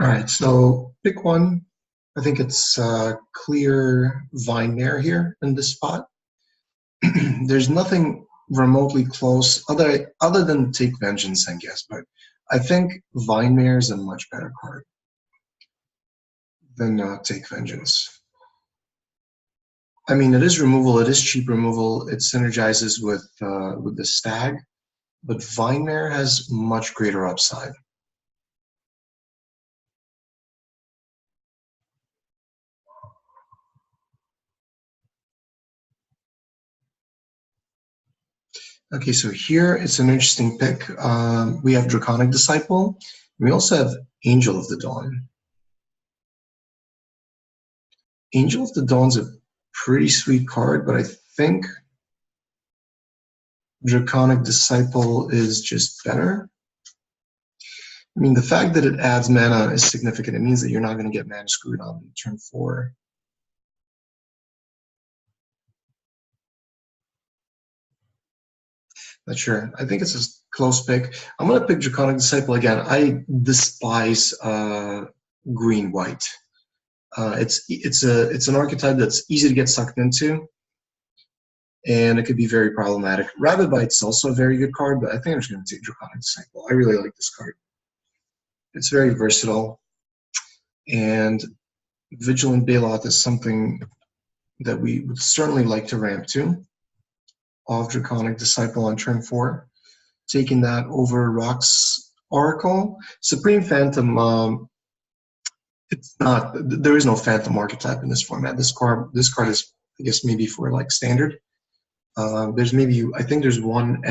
All right, so pick one. I think it's clear Vine Mare here in this spot. There's nothing remotely close other than Take Vengeance, I guess, but I think Vine Mare is a much better card than Take Vengeance. I mean, it is removal. It is cheap removal. It synergizes with the Stag, but Vine Mare has much greater upside. Okay, so here it's an interesting pick. We have Draconic Disciple. We also have Angel of the Dawn. Angel of the Dawn's a pretty sweet card, but I think Draconic Disciple is just better. I mean, the fact that it adds mana is significant. It means that you're not going to get mana screwed on turn 4. Not sure. I think it's a close pick. I'm going to pick Draconic Disciple again. I despise green-white. It's an archetype that's easy to get sucked into, and it could be very problematic. Rabid Bite's also a very good card, but I think I'm just going to take Draconic Disciple. I really like this card. It's very versatile, and Vigilant Bailout is something that we would certainly like to ramp to. Off Draconic Disciple on turn 4, taking that over Rock's Oracle. Supreme Phantom, it's not, there is no Phantom archetype in this format. This card is, I guess, maybe for like standard. There's maybe, I think there's one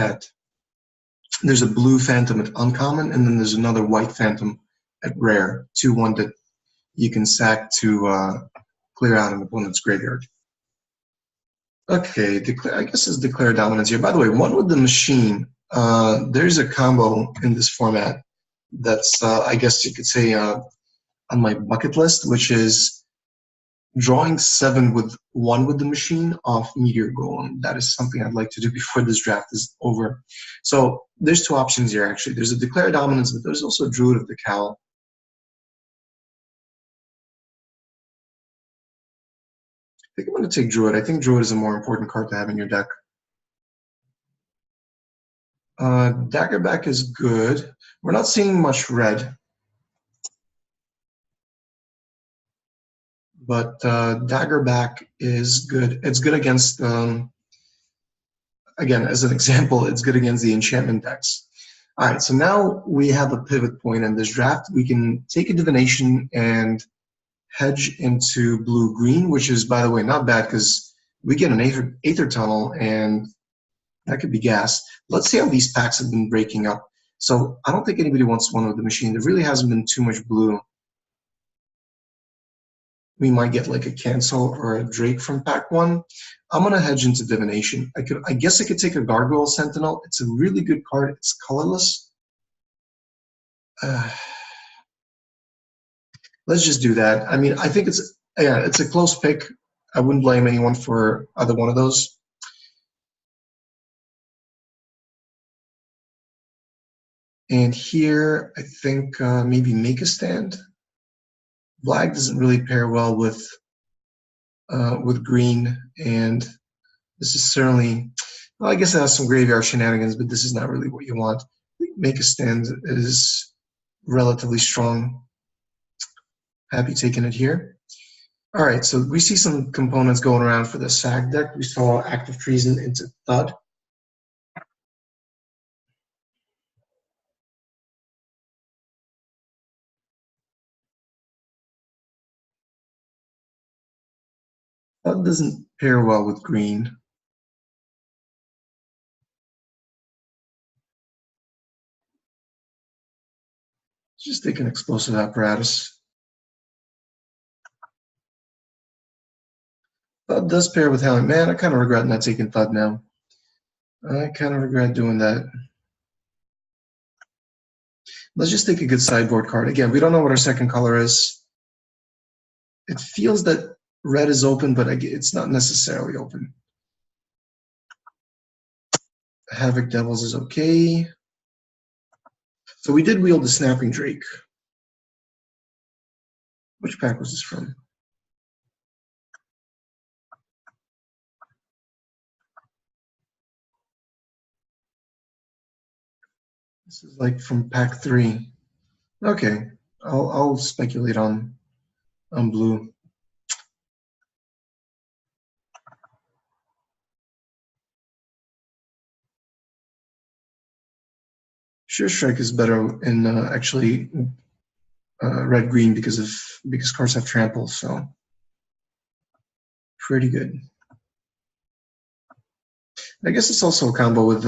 there's a blue Phantom at uncommon, and then there's another white Phantom at rare, 2/1 that you can sack to clear out an opponent's graveyard. Okay, I guess it's Declare Dominance here. By the way, One with the Machine, there's a combo in this format that's, I guess you could say, on my bucket list, which is drawing 7 with One with the Machine off Meteor Golem. That is something I'd like to do before this draft is over. So there's 2 options here, actually. There's a Declare Dominance, but there's also a Druid of the Cowl. I think I'm going to take Druid. I think Druid is a more important card to have in your deck. Daggerback is good. We're not seeing much red, but Daggerback is good. It's good against, again, as an example, it's good against the enchantment decks. All right, so now we have a pivot point in this draft. We can take a divination and hedge into blue-green, which is, by the way, not bad because we get an Aether Tunnel, and that could be gas. Let's see how these packs have been breaking up. So I don't think anybody wants One with the Machine. There really hasn't been too much blue. We might get like a Cancel or a Drake from pack 1. I'm going to hedge into Divination. I guess I could take a Gargoyle Sentinel. It's a really good card. It's colorless. Let's just do that. I mean, I think it's a close pick. I wouldn't blame anyone for either one of those. And here, I think maybe Make a Stand. Black doesn't really pair well with green, and this is certainly, well, I guess it has some graveyard shenanigans, but this is not really what you want. Make a Stand is relatively strong. Happy taking it here. All right, so we see some components going around for the SAG deck. We saw Active Treason into Thud. Thud doesn't pair well with green. Just take an Explosive Apparatus. Thud does pair with Howling. Man, I kind of regret not taking Thud now. I kind of regret doing that. Let's just take a good sideboard card. Again, we don't know what our second color is. It feels that red is open, but it's not necessarily open. Havoc Devils is okay. So we did wield the Snapping Drake. Which pack was this from? This is like from pack 3. Okay, I'll speculate on blue. Sure Strike is better in actually red green because cards have trample, so pretty good. I guess it's also a combo with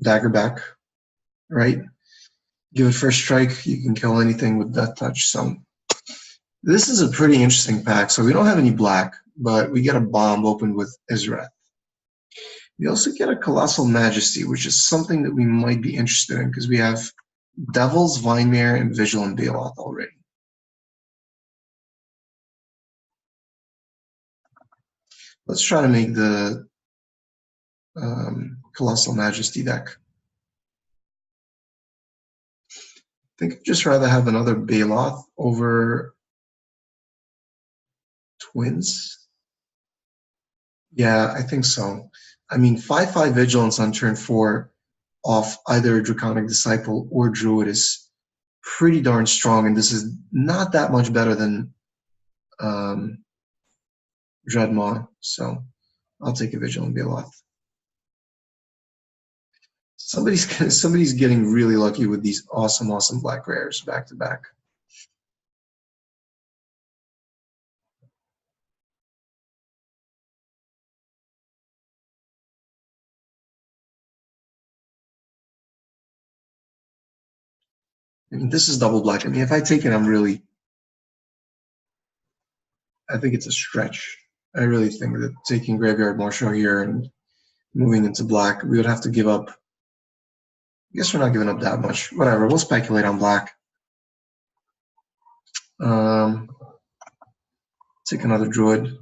Daggerback, right? Give it first strike, you can kill anything with Death Touch. So this is a pretty interesting pack. So we don't have any black, but we get a bomb opened with Izrath. We also get a Colossal Majesty, which is something that we might be interested in because we have Devils, Vinemare, and Vigilant Bailout already. Let's try to make the Colossal Majesty deck. I think I'd just rather have another Bailout over Twins. Yeah, I think so. I mean, 5/5 Vigilance on turn 4 off either Draconic Disciple or Druid is pretty darn strong, and this is not that much better than Dreadmaw, so I'll take a Vigilant Bailout. Somebody's getting really lucky with these awesome black rares back to back. I mean, this is double black. I mean, if I take it, I think it's a stretch. I really think that taking Graveyard Marshal here and moving into black, we would have to give up. I guess we're not giving up that much. Whatever, we'll speculate on black. Take another Druid.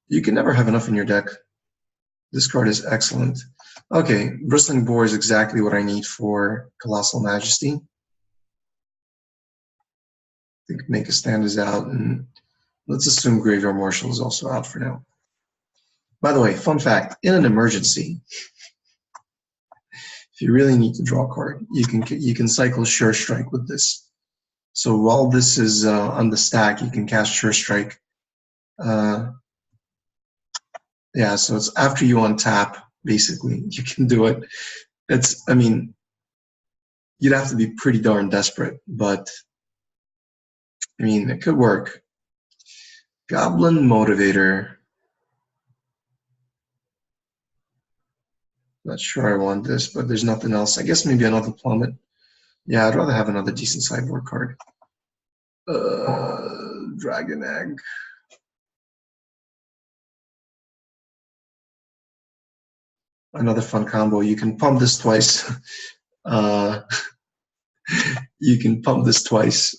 You can never have enough in your deck. This card is excellent. Okay, Bristling Boar is exactly what I need for Colossal Majesty. I think Make a Stand is out, and let's assume Graveyard Marshal is also out for now. By the way, fun fact, in an emergency, if you really need to draw a card, you can cycle Sure Strike with this. So while this is on the stack, you can cast Sure Strike. Yeah, so it's after you untap, basically. You can do it. I mean, you'd have to be pretty darn desperate, but I mean, it could work. Goblin Motivator. Not sure I want this, but there's nothing else. I guess maybe another Plummet. Yeah, I'd rather have another decent sideboard card. Dragon Egg. Another fun combo. You can pump this twice. You can pump this twice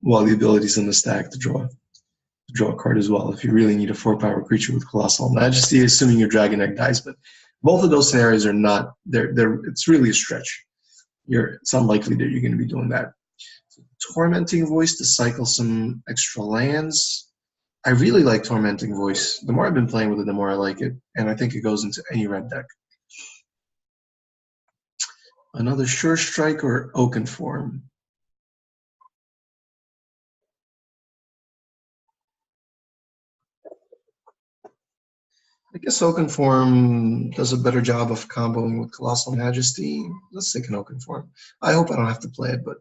while the ability's in the stack to draw a card as well. If you really need a 4-power creature with Colossal Majesty, assuming your Dragon Egg dies, but both of those scenarios are not. It's really a stretch. It's unlikely that you're going to be doing that. So, Tormenting Voice to cycle some extra lands. I really like Tormenting Voice. The more I've been playing with it, the more I like it, and I think it goes into any red deck. Another Sure Strike or Oakenform. I guess Oakenform does a better job of comboing with Colossal Majesty. Let's take an Oakenform. I hope I don't have to play it, but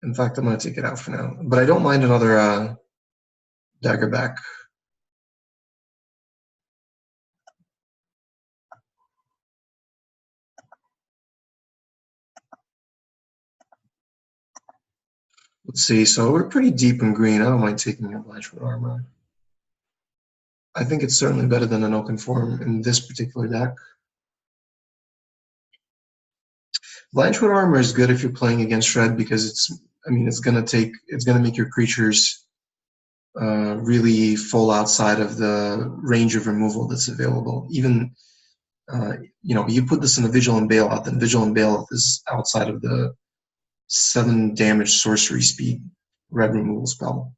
in fact, I'm going to take it out for now. But I don't mind another Daggerback. Let's see. So we're pretty deep in green. I don't mind taking a Blanchwood Armor. I think it's certainly better than an Oakenform in this particular deck. Blanchwood Armor is good if you're playing against red because it's gonna make your creatures really fall outside of the range of removal that's available. Even you put this in a Vigilant Bailout, then Vigilant Bailout is outside of the 7 damage sorcery speed red removal spell.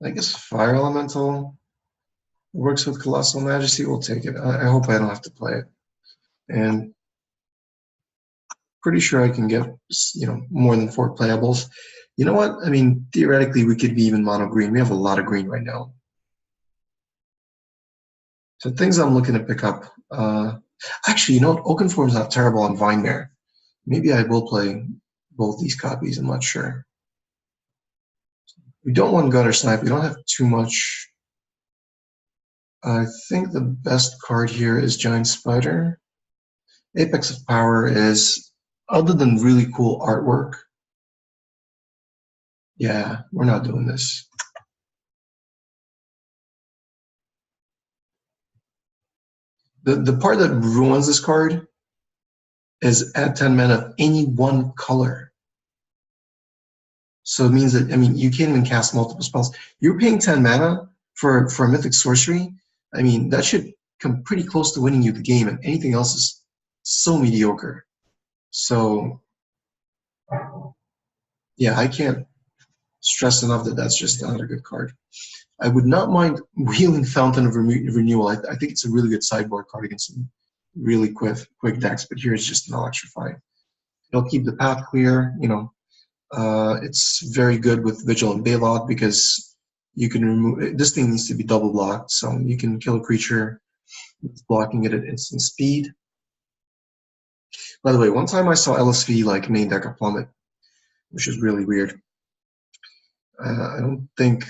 I guess Fire Elemental works with Colossal Majesty. We'll take it. I hope I don't have to play it. And pretty sure I can get, more than 4 playables. You know what? I mean, theoretically, we could be even mono green. We have a lot of green right now. So things I'm looking to pick up. Actually, Oakenform is not terrible on Vinemare. Maybe I will play both these copies. I'm not sure. We don't want Gutter Snipe. We don't have too much. I think the best card here is Giant Spider. Apex of Power is, other than really cool artwork, yeah, we're not doing this. The part that ruins this card is add 10 mana of any one color. So it means that, you can't even cast multiple spells. You're paying 10 mana for a mythic sorcery. That should come pretty close to winning you the game, and anything else is so mediocre. So, yeah, I can't stress enough that that's just not a good card. I would not mind wheeling Fountain of Renewal. I think it's a really good sideboard card against some really quick decks, but here it's just an electrifying. It'll keep the path clear. It's very good with Vigilant Bailout because you can remove. This thing needs to be double blocked, so you can kill a creature blocking it at instant speed. By the way, one time I saw LSV main deck a Plummet, which is really weird. I don't think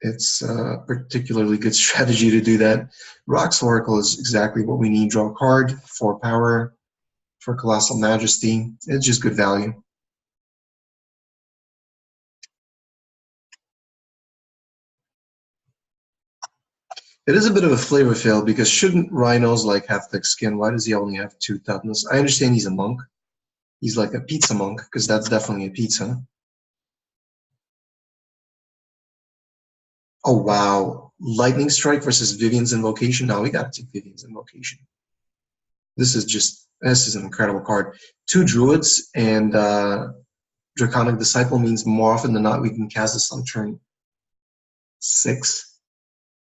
it's a particularly good strategy to do that. Rock's Oracle is exactly what we need. Draw a card, 4 power for Colossal Majesty. It's just good value. It is a bit of a flavor fail because shouldn't rhinos have thick skin? Why does he only have 2 toughness? I understand he's a monk. He's like a pizza monk because that's definitely a pizza. Oh, wow. Lightning Strike versus Vivian's Invocation. Now we got to take Vivian's Invocation. This is an incredible card. 2 Druids and Draconic Disciple means more often than not we can cast this on turn 6,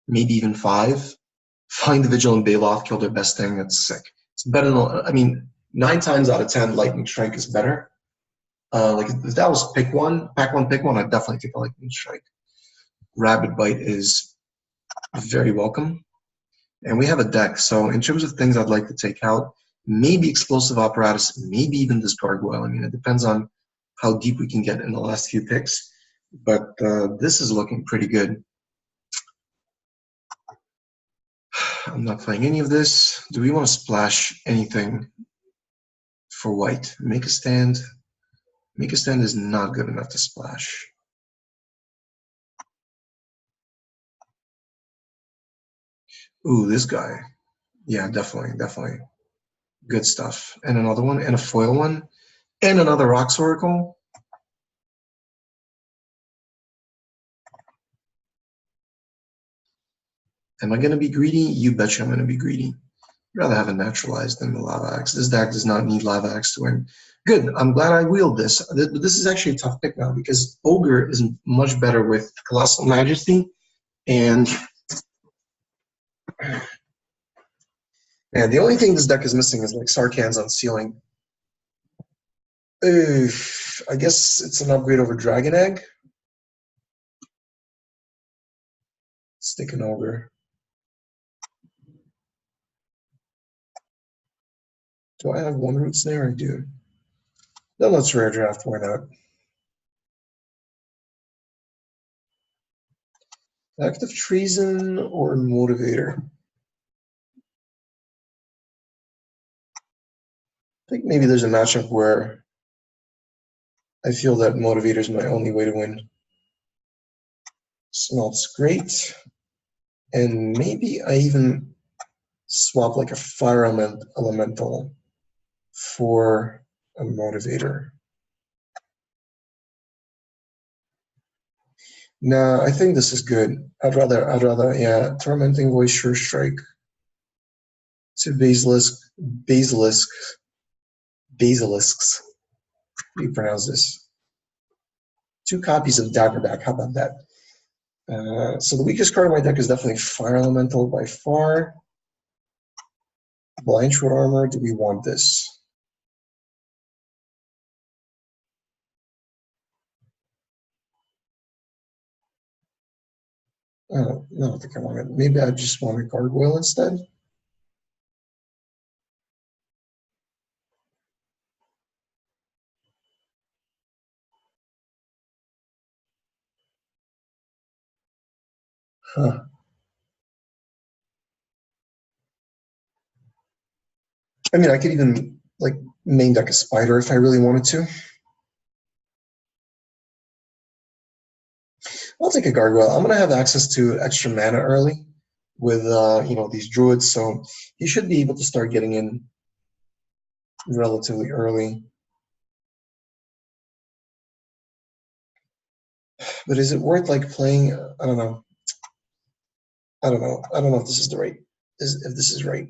maybe even 5. Find the Vigilant Bailoff, kill their best thing. That's sick. It's better than, 9 times out of 10, Lightning Strike is better. If that was pack one, I'd definitely take a Lightning Strike. Rabid Bite is very welcome. And we have a deck. So in terms of things I'd like to take out, maybe Explosive Apparatus, maybe even this Gargoyle. It depends on how deep we can get in the last few picks. But this is looking pretty good. I'm not playing any of this. Do we want to splash anything for white? Make a stand. Make a stand is not good enough to splash. Ooh, this guy. Yeah, definitely. Good stuff. And another one, and a foil one, and another Rock's Oracle. Am I going to be greedy? You betcha I'm going to be greedy. I'd rather have a Naturalized than the Lava Axe. This deck does not need Lava Axe to win. Good. I'm glad I wheeled this. This is actually a tough pick now because Ogre is much better with Colossal Majesty. And the only thing this deck is missing is Sarkhan's Unsealing. I guess it's an upgrade over Dragon Egg. Stick an Ogre. Do I have 1 Root Snare? I do. Then let's rare draft. Why not? Act of Treason or Motivator? I think maybe there's a matchup where I feel that Motivator is my only way to win. Smelts great. And maybe I even swap a Fire Elemental for a motivator. No, I think this is good. I'd rather, yeah, tormenting voice, sure strike. To basilisks. How do you pronounce this? 2 copies of Daggerback. How about that? So the weakest card in my deck is definitely Fire Elemental by far. Blanchwood Armor. Do we want this? Oh, no, I don't think I want it. Maybe I just want a Gargoyle instead. Huh. I mean, I could even like main deck a Spider if I really wanted to. I'll take a Gargoyle. I'm gonna have access to extra mana early with these druids, so he should be able to start getting in relatively early. But is it worth like playing? I don't know. I don't know if this is if this is right.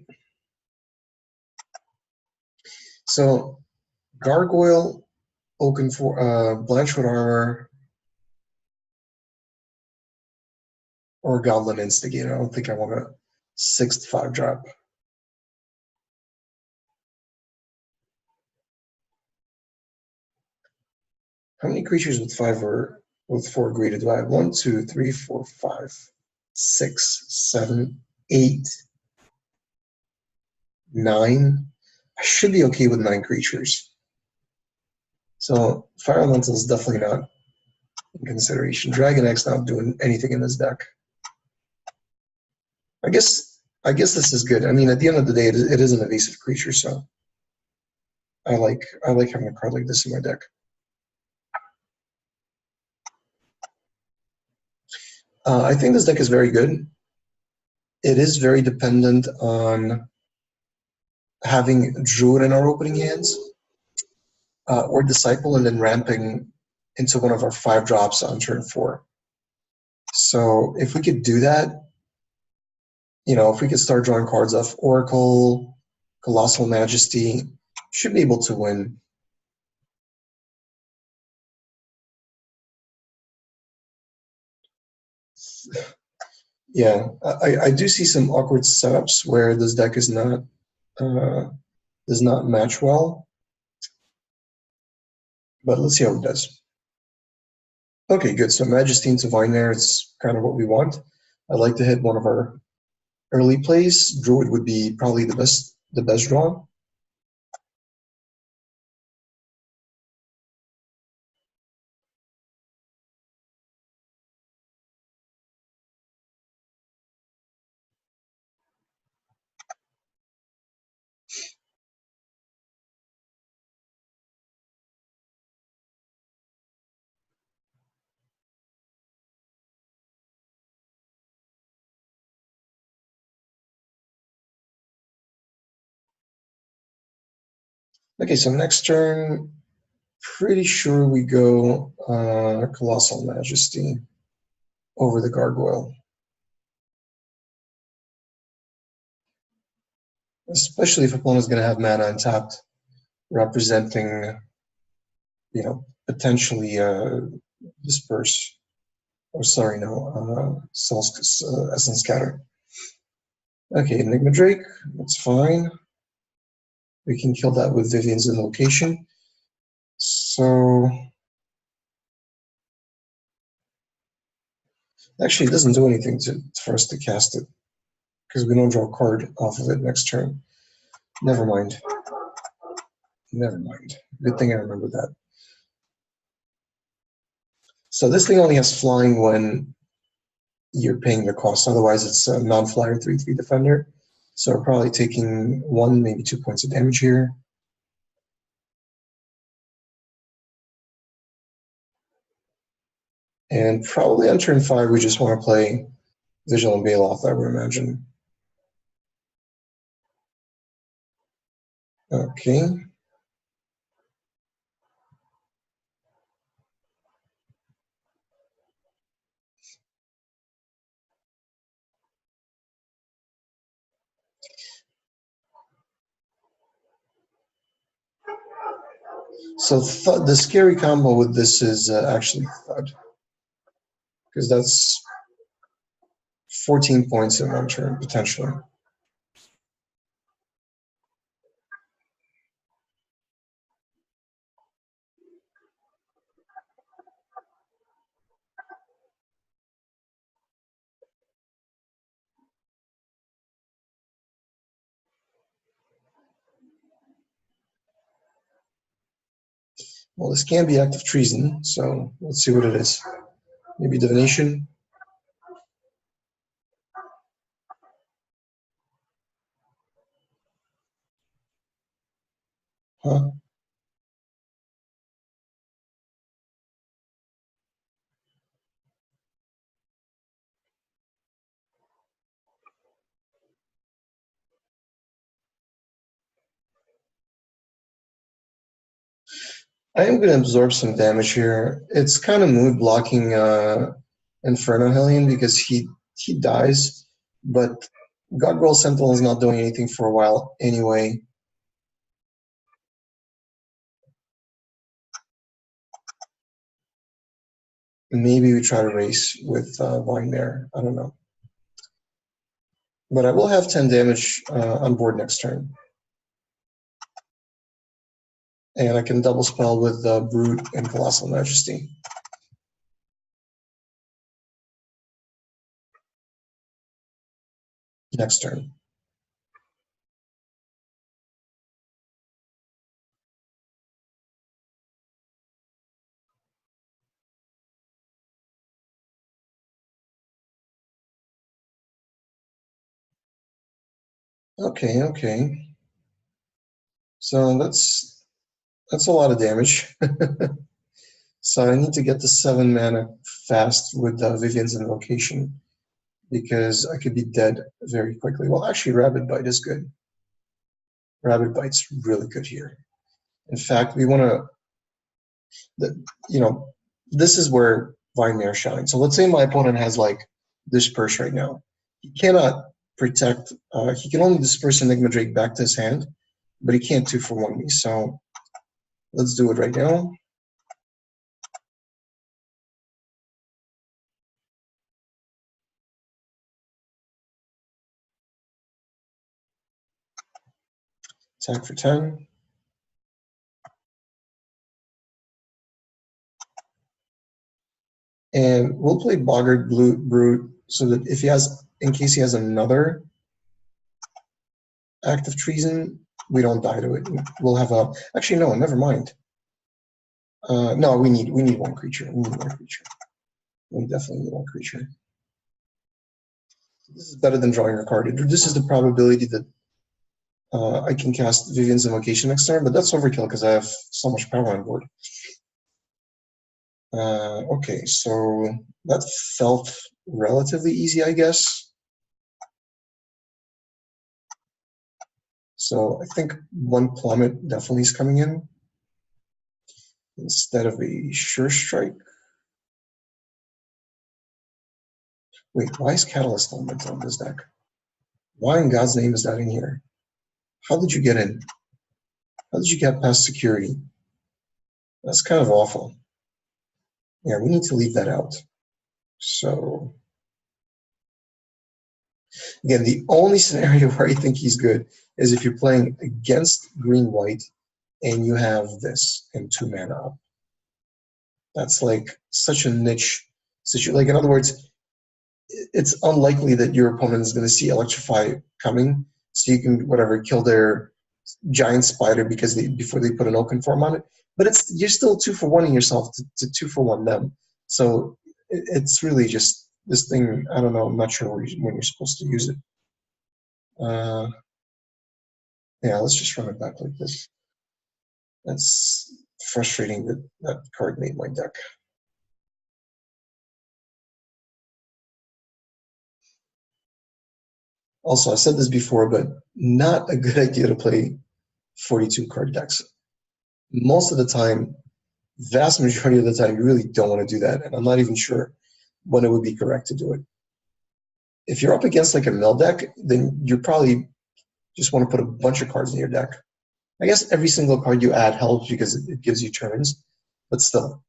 So Gargoyle, Oaken for Blanchwood Armor, or Goblin Instigator. I don't think I want a 6/5 drop. How many creatures with 5 or with 4 graded do I have? 1, 2, 3, 4, 5, 6, 7, 8, 9. I should be okay with 9 creatures. So Fire Elemental is definitely not in consideration. Dragon X not doing anything in this deck. I guess this is good. I mean, at the end of the day, it is an evasive creature, so I like having a card like this in my deck. I think this deck is very good. It is very dependent on having Druid in our opening hands, or Disciple, and then ramping into one of our 5 drops on turn 4. So if we could do that, if we could start drawing cards off Oracle, Colossal Majesty, should be able to win. Yeah, I do see some awkward setups where this deck is not does not match well, but let's see how it does. Okay, good. So Majesty into Vine it's kind of what we want. I'd like to hit one of our early plays. Druid would be probably the best draw. Okay, so next turn, pretty sure we go Colossal Majesty over the Gargoyle. Especially if opponent's going to have mana untapped, representing, potentially Disperse. Oh, sorry, no, Essence Scatter. Okay, Enigma Drake, that's fine. We can kill that with Vivian's Invocation. So actually, it doesn't do anything for us to cast it because we don't draw a card off of it next turn. Never mind. Never mind. Good thing I remember that. So this thing only has flying when you're paying the cost. Otherwise, it's a non-flyer 3/3 defender. So we're probably taking 1, maybe 2 points of damage here. And probably on turn 5, we just want to play Vigilant Bailoff, I would imagine. Okay. So the scary combo with this is actually Thud, because that's 14 points in one turn, potentially. Well, this can be active treason, so let's see what it is. Maybe divination. Huh? I am going to absorb some damage here. It's kind of mood blocking Inferno Hellion because he dies, but Godroll Sentinel is not doing anything for a while anyway. Maybe we try to race with Winemare. I don't know. But I will have 10 damage on board next turn. And I can double spell with Brute and Colossal Majesty. Next turn. Okay, okay. So that's a lot of damage. So I need to get to 7 mana fast with Vivian's Invocation because I could be dead very quickly. Well, actually, Rabid Bite is good. Rabid Bite's really good here. In fact, we want to, this is where Vinemare shines. So let's say my opponent has like Disperse right now. He cannot protect, he can only disperse Enigma Drake back to his hand, but he can't 2-for-1 me. So let's do it right now. Attack for 10. And we'll play Boggart Brute so that if he has, in case he has another act of treason, we don't die to it. We'll have a, actually no, never mind. No, we need one creature. We need one creature. We definitely need one creature. This is better than drawing a card. This is the probability that I can cast Vivian's Invocation next turn, but that's overkill because I have so much power on board. Okay, so that felt relatively easy, I guess. So I think one plummet definitely is coming in instead of a sure strike. Wait, why is Catalyst Element on this deck? Why in God's name is that in here? How did you get in? How did you get past security? That's kind of awful. Yeah, we need to leave that out. So again, the only scenario where I think he's good is if you're playing against green-white and you have this and 2 mana up. That's like such a niche situation. Like, in other words, it's unlikely that your opponent is going to see Electrify coming, so you can, whatever, kill their giant spider because before they put an Oaken Form on it. But you're still 2-for-1ing yourself to 2-for-1 them. So it's really just this thing. I don't know. I'm not sure when you're supposed to use it. Yeah, let's just run it back like this. That's frustrating that that card made my deck. Also, I said this before, but not a good idea to play 42 card decks. Most of the time, vast majority of the time, you really don't want to do that, and I'm not even sure when it would be correct to do it. If you're up against like a mill deck, then you probably just want to put a bunch of cards in your deck I guess every single card you add helps because it gives you turns, but still,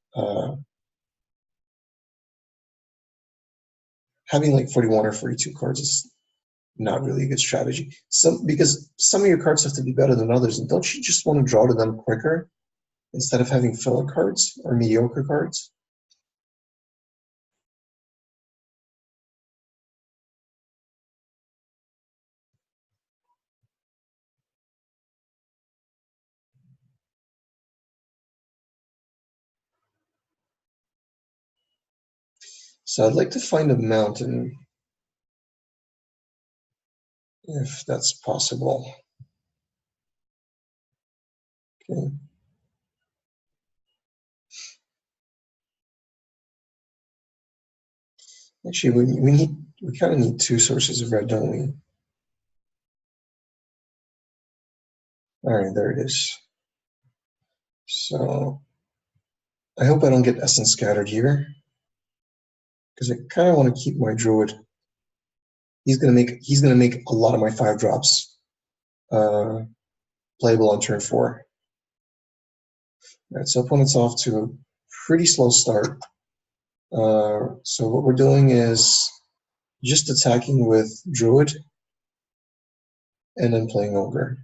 having like 41 or 42 cards is not really a good strategy. Because some of your cards have to be better than others, and don't you just want to draw to them quicker instead of having filler cards or mediocre cards? So I'd like to find a mountain, if that's possible. Okay. Actually, we kind of need two sources of red, don't we? All right, there it is. So I hope I don't get essence scattered here, because I kind of want to keep my druid. He's gonna make a lot of my 5-drops playable on turn 4. All right, so opponent's off to a pretty slow start. So what we're doing is just attacking with druid and then playing ogre.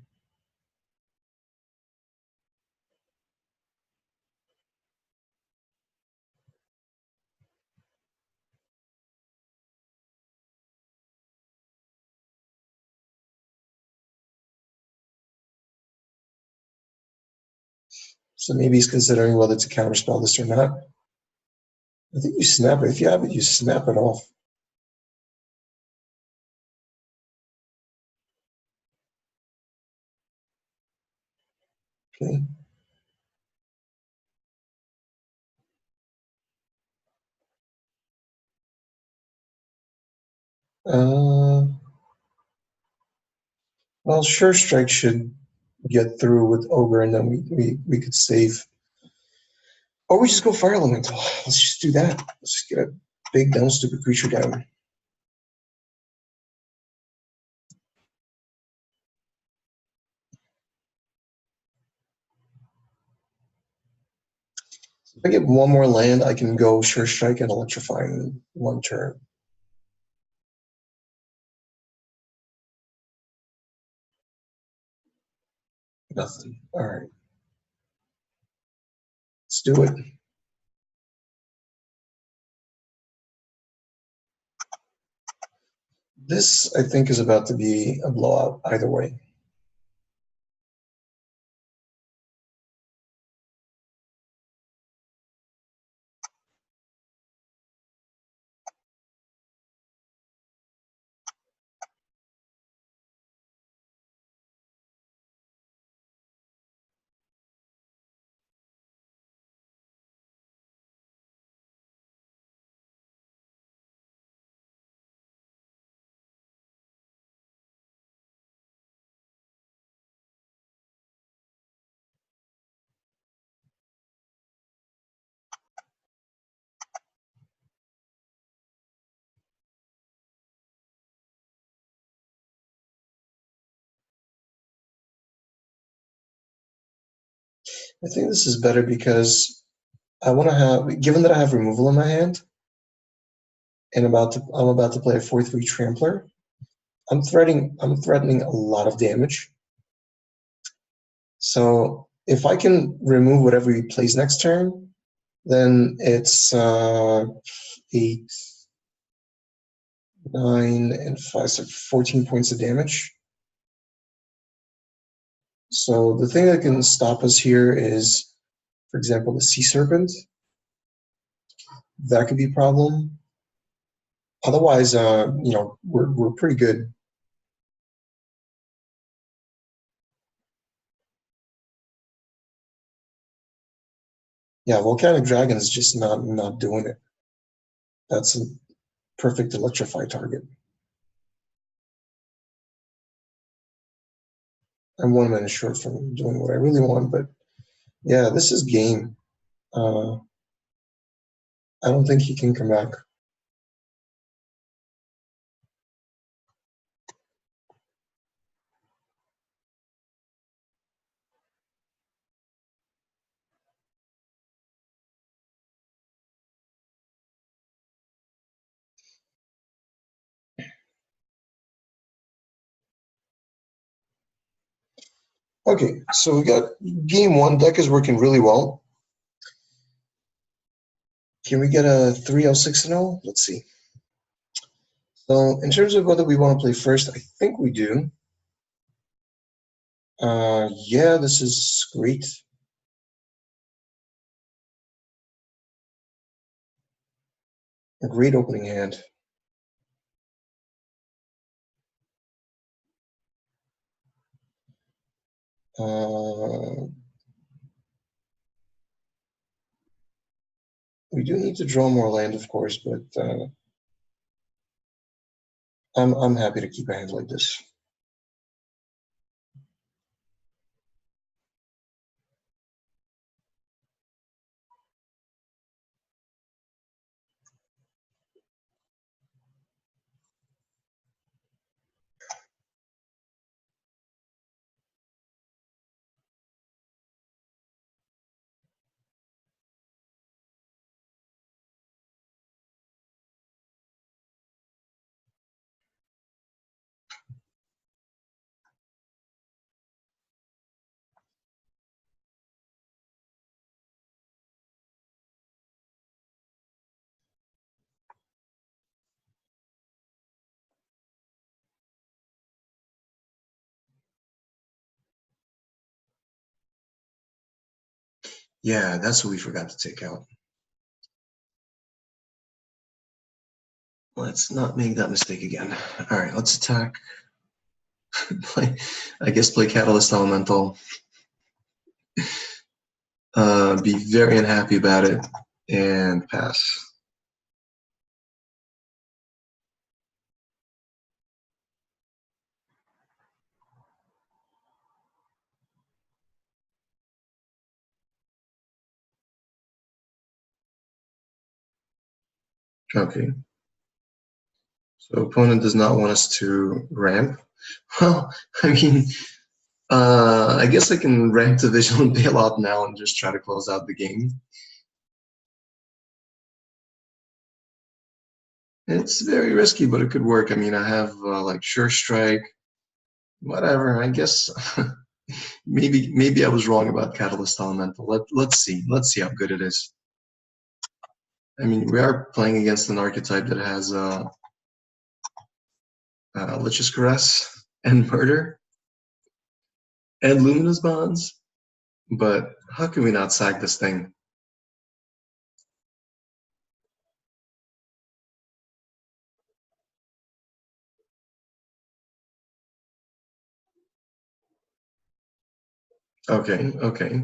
So maybe he's considering whether to counterspell this or not. I think you snap it. If you have it, you snap it off. Okay. Well, Sure Strike should get through with Ogre, and then we could save. Or we just go Fire Elemental. Let's just do that. Let's just get a big, dumb, stupid creature down. If I get one more land, I can go Sure Strike and Electrify in one turn. Nothing. All right. Let's do it. This, I think, is about to be a blowout either way. I think this is better because I want to have, given that I have removal in my hand, and I'm about to play a 4/3 Trampler. I'm threatening a lot of damage. So if I can remove whatever he plays next turn, then it's 8, 9, and 5, so 14 points of damage. So the thing that can stop us here is, for example, the Sea Serpent. That could be a problem. Otherwise, we're pretty good. Yeah, Volcanic Dragon is just not doing it. That's a perfect electrify target. I'm 1 minute short from doing what I really want, but yeah, this is game. I don't think he can come back. Okay, so we got game one. Deck is working really well. Can we get a 3L6-0? Let's see. So in terms of whether we want to play first, I think we do. Yeah, this is great. A great opening hand. We do need to draw more land, of course, but I'm happy to keep a hand like this. Yeah, that's what we forgot to take out. Let's not make that mistake again. All right, let's attack. I guess play Catalyst Elemental. Be very unhappy about it and pass. Okay. So opponent does not want us to ramp. Well, I mean, I guess I can ramp to Vigilant Bailout now and just try to close out the game. It's very risky, but it could work. I mean, I have like Sure Strike, whatever. I guess maybe I was wrong about Catalyst Elemental. Let's see. Let's see how good it is. I mean, we are playing against an archetype that has Lich's Caress and Murder and Luminous Bonds. But how can we not sack this thing? Okay, okay.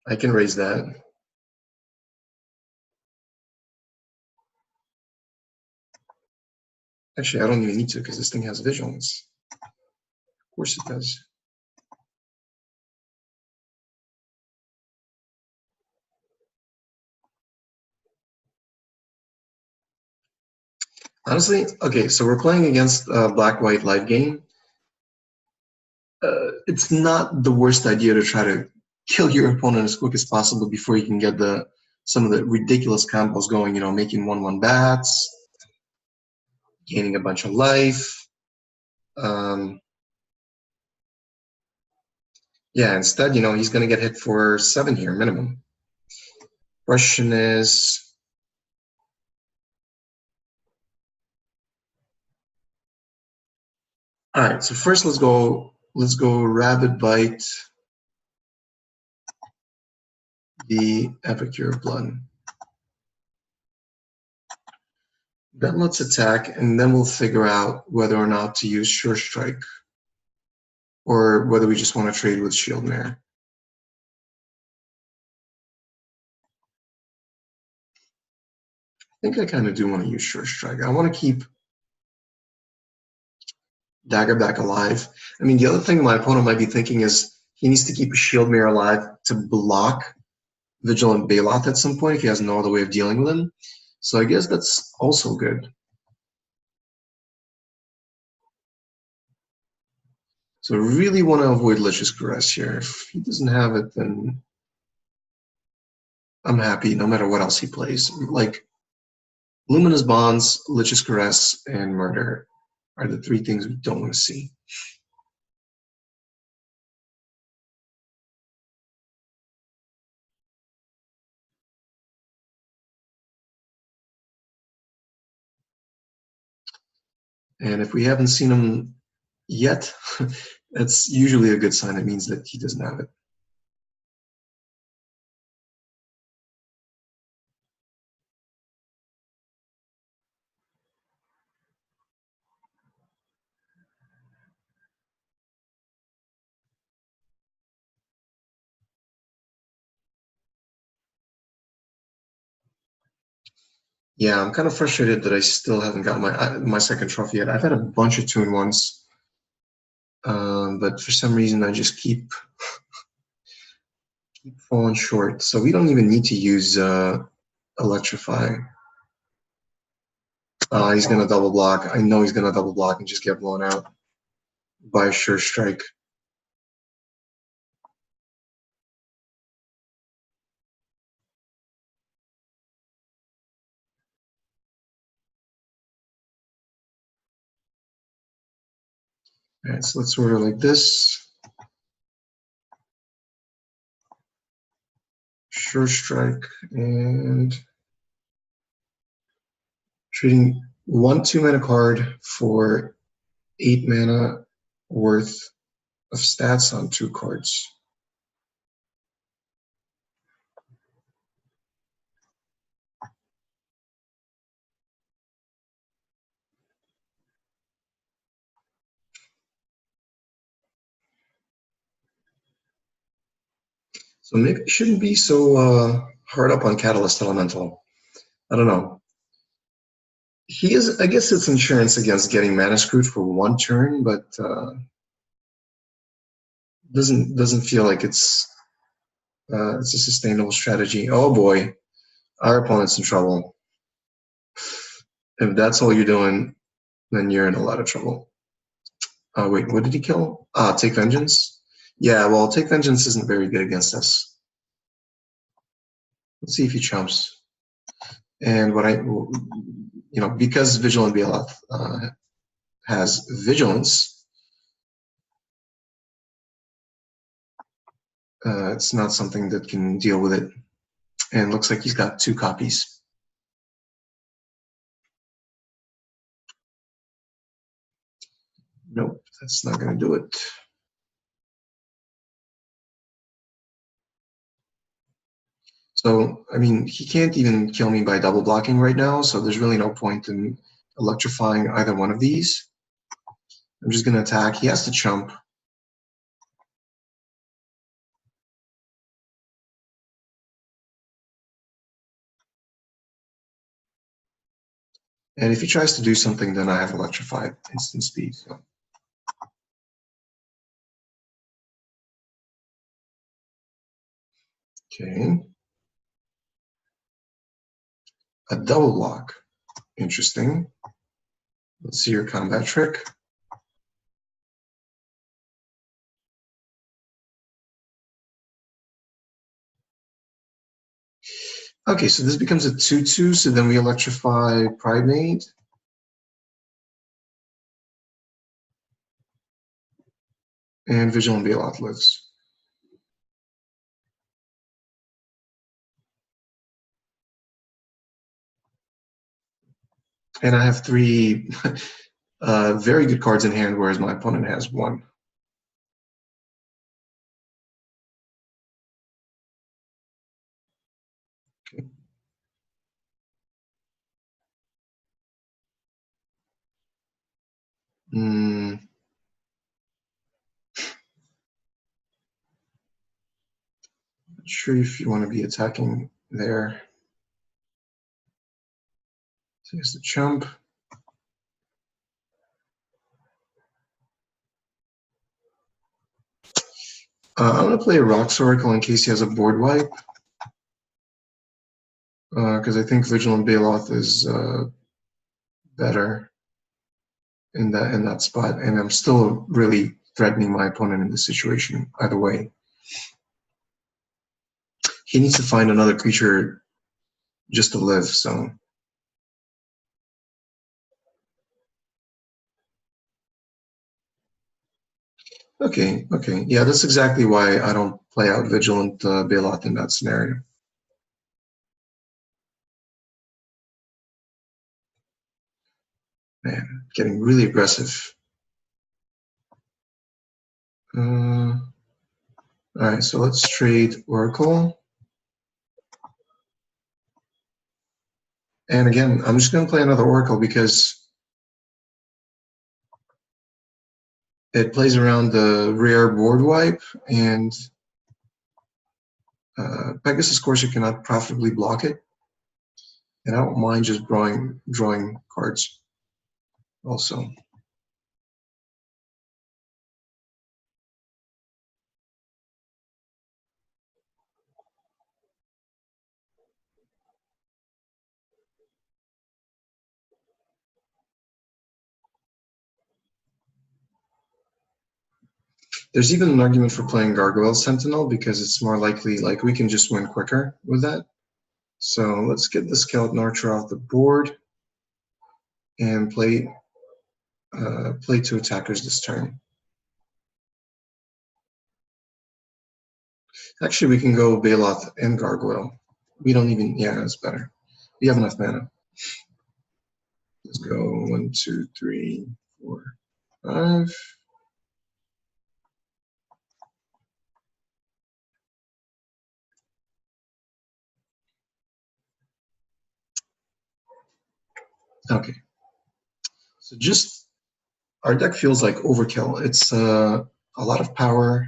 I can raise that. Actually, I don't even need to because this thing has vigilance. Of course it does. Honestly, okay, so we're playing against black-white live game. It's not the worst idea to try to kill your opponent as quick as possible before you can get some of the ridiculous combos going, you know, making 1/1 bats, gaining a bunch of life. Yeah, instead, you know, he's going to get hit for 7 here, minimum. Question is, all right, so first let's go Rabid Bite the Epicure of Blood. Then let's attack, and then we'll figure out whether or not to use Sure Strike, or whether we just want to trade with Shield Mare. I think I kind of do want to use Sure Strike. I want to keep Daggerback alive. I mean, the other thing my opponent might be thinking is he needs to keep a Shield Mare alive to block Vigilant Bailout at some point if he has no other way of dealing with him. So I guess that's also good. So I really want to avoid Lich's Caress here. If he doesn't have it, then I'm happy no matter what else he plays. Like Luminous Bonds, Lich's Caress, and Murder. are the three things we don't want to see. And if we haven't seen him yet, that's usually a good sign. It means that he doesn't have it. Yeah, I'm kind of frustrated that I still haven't got my second trophy yet. I've had a bunch of 2-in-1s, but for some reason I just keep falling short. So we don't even need to use electrify. He's gonna double block. I know he's gonna double block and just get blown out by a sure strike. All right, so let's order like this. Sure strike and trading 1 2-mana card for 8 mana worth of stats on 2 cards. So maybe it shouldn't be so hard up on Catalyst Elemental. I don't know. He is, I guess it's insurance against getting mana screwed for 1 turn, but doesn't feel like it's a sustainable strategy. Oh boy, our opponent's in trouble. If that's all you're doing, then you're in a lot of trouble. Wait, what did he kill? Take Vengeance? Yeah, well, Take Vengeance isn't very good against us. Let's see if he chumps. And what because Vigilant Bailoff has Vigilance, it's not something that can deal with it. And looks like he's got 2 copies. Nope, that's not going to do it. So, I mean, he can't even kill me by double blocking right now, so there's really no point in electrifying either one of these. I'm just going to attack. He has to chump. And if he tries to do something, then I have electrified instant speed. So. Okay. A double block. Interesting. Let's see your combat trick. Okay, so this becomes a 2/2, so then we electrify Primate. And Vigilant Bailoff lives. And I have 3 very good cards in hand, whereas my opponent has 1. Okay. Not sure if you want to be attacking there. So here's the chump. I'm going to play a Rocks Oracle in case he has a board wipe. Because I think Vigilant Bailoff is better in that spot. And I'm still really threatening my opponent in this situation either way. He needs to find another creature just to live, so. Okay, okay. Yeah, that's exactly why I don't play out Vigilant Bailout in that scenario. Man, getting really aggressive. All right, so let's trade Oracle. And again, I'm just going to play another Oracle because it plays around the rare board wipe, and Pegasus Courser cannot profitably block it. And I don't mind just drawing cards also. There's even an argument for playing Gargoyle Sentinel because it's more likely, like, we can just win quicker with that. So let's get the Skeleton Archer off the board and play two attackers this turn. Actually, we can go Bailoth and Gargoyle. We don't even, yeah, it's better. We have enough mana. Let's go 1, 2, 3, 4, 5. Okay. So just, our deck feels like overkill. It's a lot of power.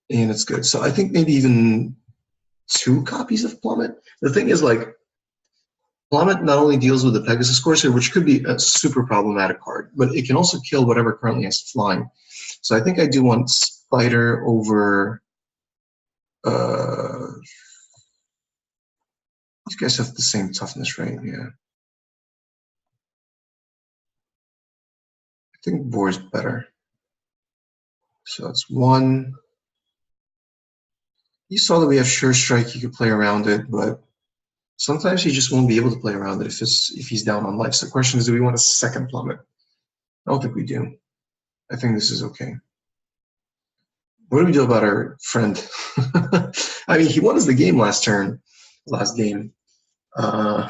And it's good. So I think maybe even 2 copies of Plummet. The thing is, like, Plummet not only deals with the Pegasus Courser, which could be a super problematic card, but it can also kill whatever currently has flying. So I think I do want Spider over. These guys have the same toughness, right? Yeah. I think Boar's better. So it's 1. You saw that we have Sure Strike. You could play around it, but sometimes he just won't be able to play around it if he's down on life. So the question is, do we want a second Plummet? I don't think we do. I think this is okay. What do we do about our friend? I mean, he won us the game last game. I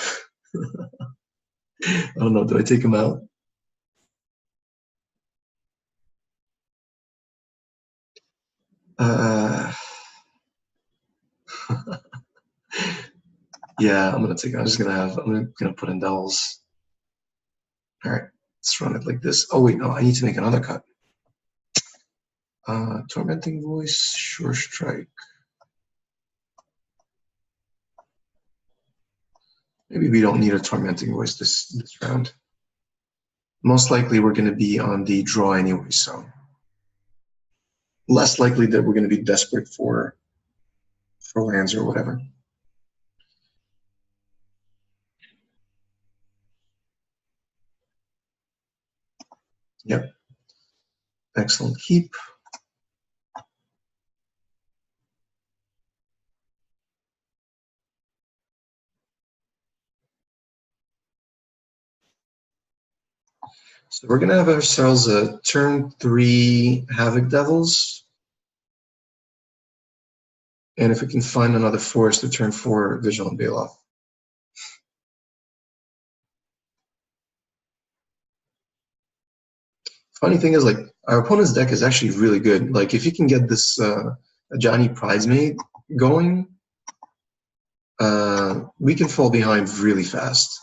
don't know. Do I take him out? Yeah, I'm gonna take. I'm gonna put in Devils. All right, let's run it like this. Oh wait, no, I need to make another cut. Tormenting Voice, Sure Strike. Maybe we don't need a Tormenting Voice this round. Most likely we're going to be on the draw anyway, so less likely that we're going to be desperate for lands or whatever. Yep. Excellent keep. So we're going to have ourselves a turn 3 Havoc Devils. And if we can find another forest to turn 4 Vigilant Bailoff. Funny thing is, like, our opponent's deck is actually really good. Like, if you can get this Johnny Pridesmaid going, we can fall behind really fast.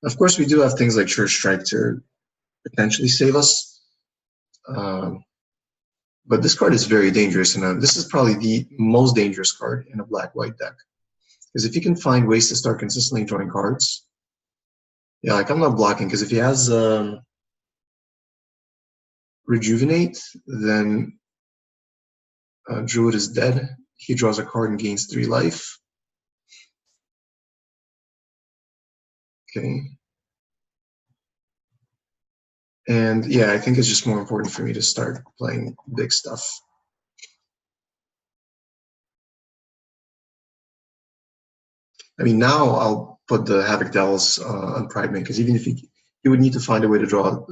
Of course, we do have things like Sure Strike to potentially save us. But this card is very dangerous, and this is probably the most dangerous card in a black-white deck. Because if you can find ways to start consistently drawing cards, yeah, like, I'm not blocking, because if he has Rejuvenate, then Druid is dead. He draws a card and gains 3 life. Okay. And yeah, I think it's just more important for me to start playing big stuff. I mean, now I'll put the Havoc Devils on Pridemate, because even if You would need to find a way to draw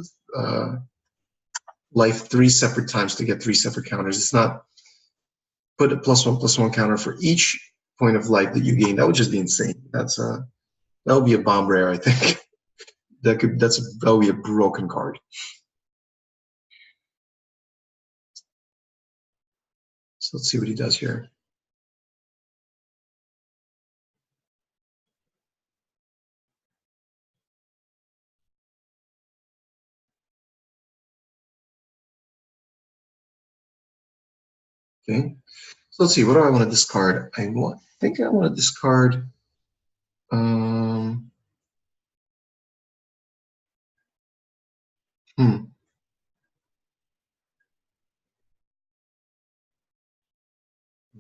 life 3 separate times to get 3 separate counters. It's not put a +1/+1 counter for each point of life that you gain. That would just be insane. That would be a bomb rare, I think. that would be a broken card. So let's see what he does here. Okay, so let's see. What do I want to discard? I think I want to discard.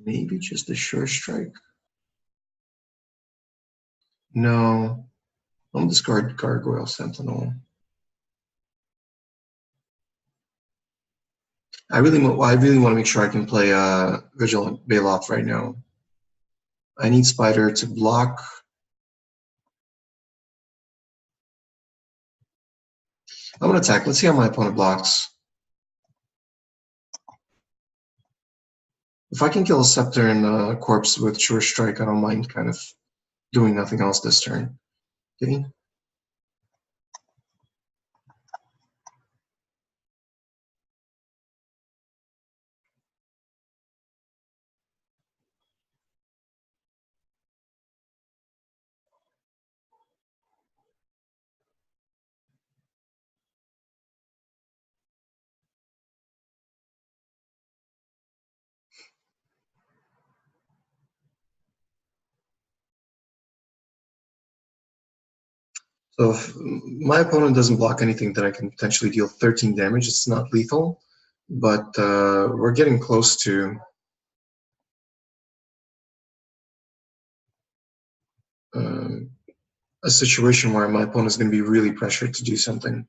Maybe just a sure strike. No, I'm gonna discard Gargoyle Sentinel. I really want to make sure I can play Vigilant Bailoff right now. I need Spider to block. I'm gonna attack. Let's see how my opponent blocks. If I can kill a Scepter and Corpse with Sure Strike, I don't mind kind of doing nothing else this turn. Okay. So if my opponent doesn't block anything, then I can potentially deal 13 damage. It's not lethal, but we're getting close to a situation where my opponent is going to be really pressured to do something.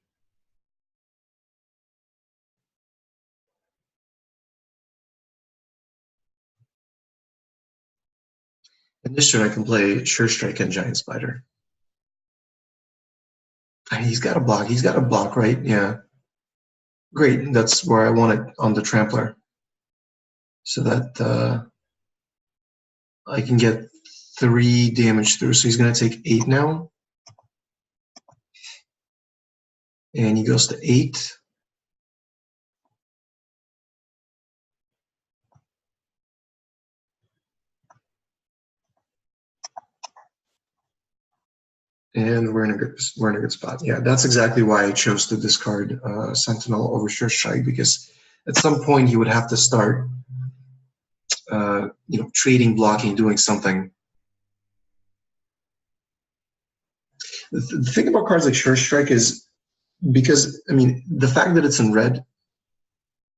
In this turn, I can play Sure Strike and Giant Spider. He's got a block. He's got a block, right? Yeah. Great. That's where I want it on the Trampler. So that I can get 3 damage through. So he's going to take 8 now. And he goes to 8. And we're in a good spot. Yeah, that's exactly why I chose to discard Sentinel over Sure Strike, because at some point he would have to start, trading, blocking, doing something. The thing about cards like Sure Strike is because the fact that it's in red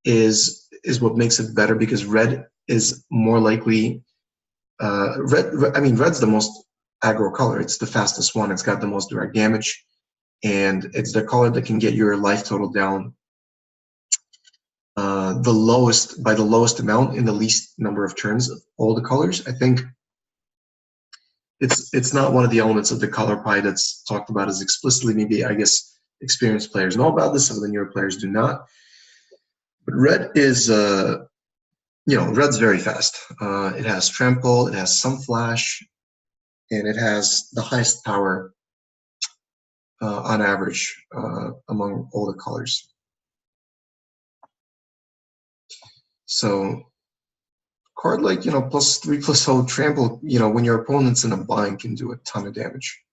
is what makes it better, because red is more likely. Red's the most aggro color. It's the fastest one. It's got the most direct damage, and it's the color that can get your life total down the lowest amount in the least number of turns of all the colors. I think it's not one of the elements of the color pie that's talked about as explicitly. Maybe, I guess, experienced players know about this, some of the newer players do not. But red is red's very fast. It has trample, it has some flash, and it has the highest power on average among all the colors. So card like +3/+0 trample, when your opponent's in a bind, can do a ton of damage.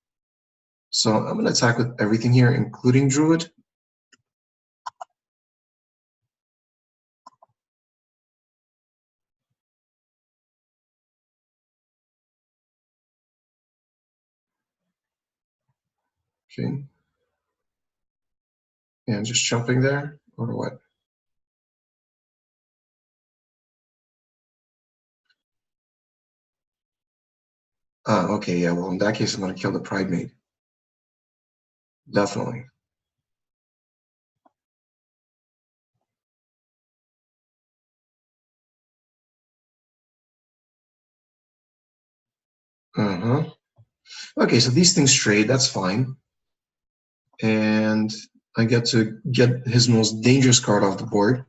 So I'm going to attack with everything here, including Druid. Okay. And just jumping there, or what? Okay, yeah, well, in that case, I'm going to kill the Pride Mate. Definitely. Okay, so these things trade, that's fine. and I get to get his most dangerous card off the board,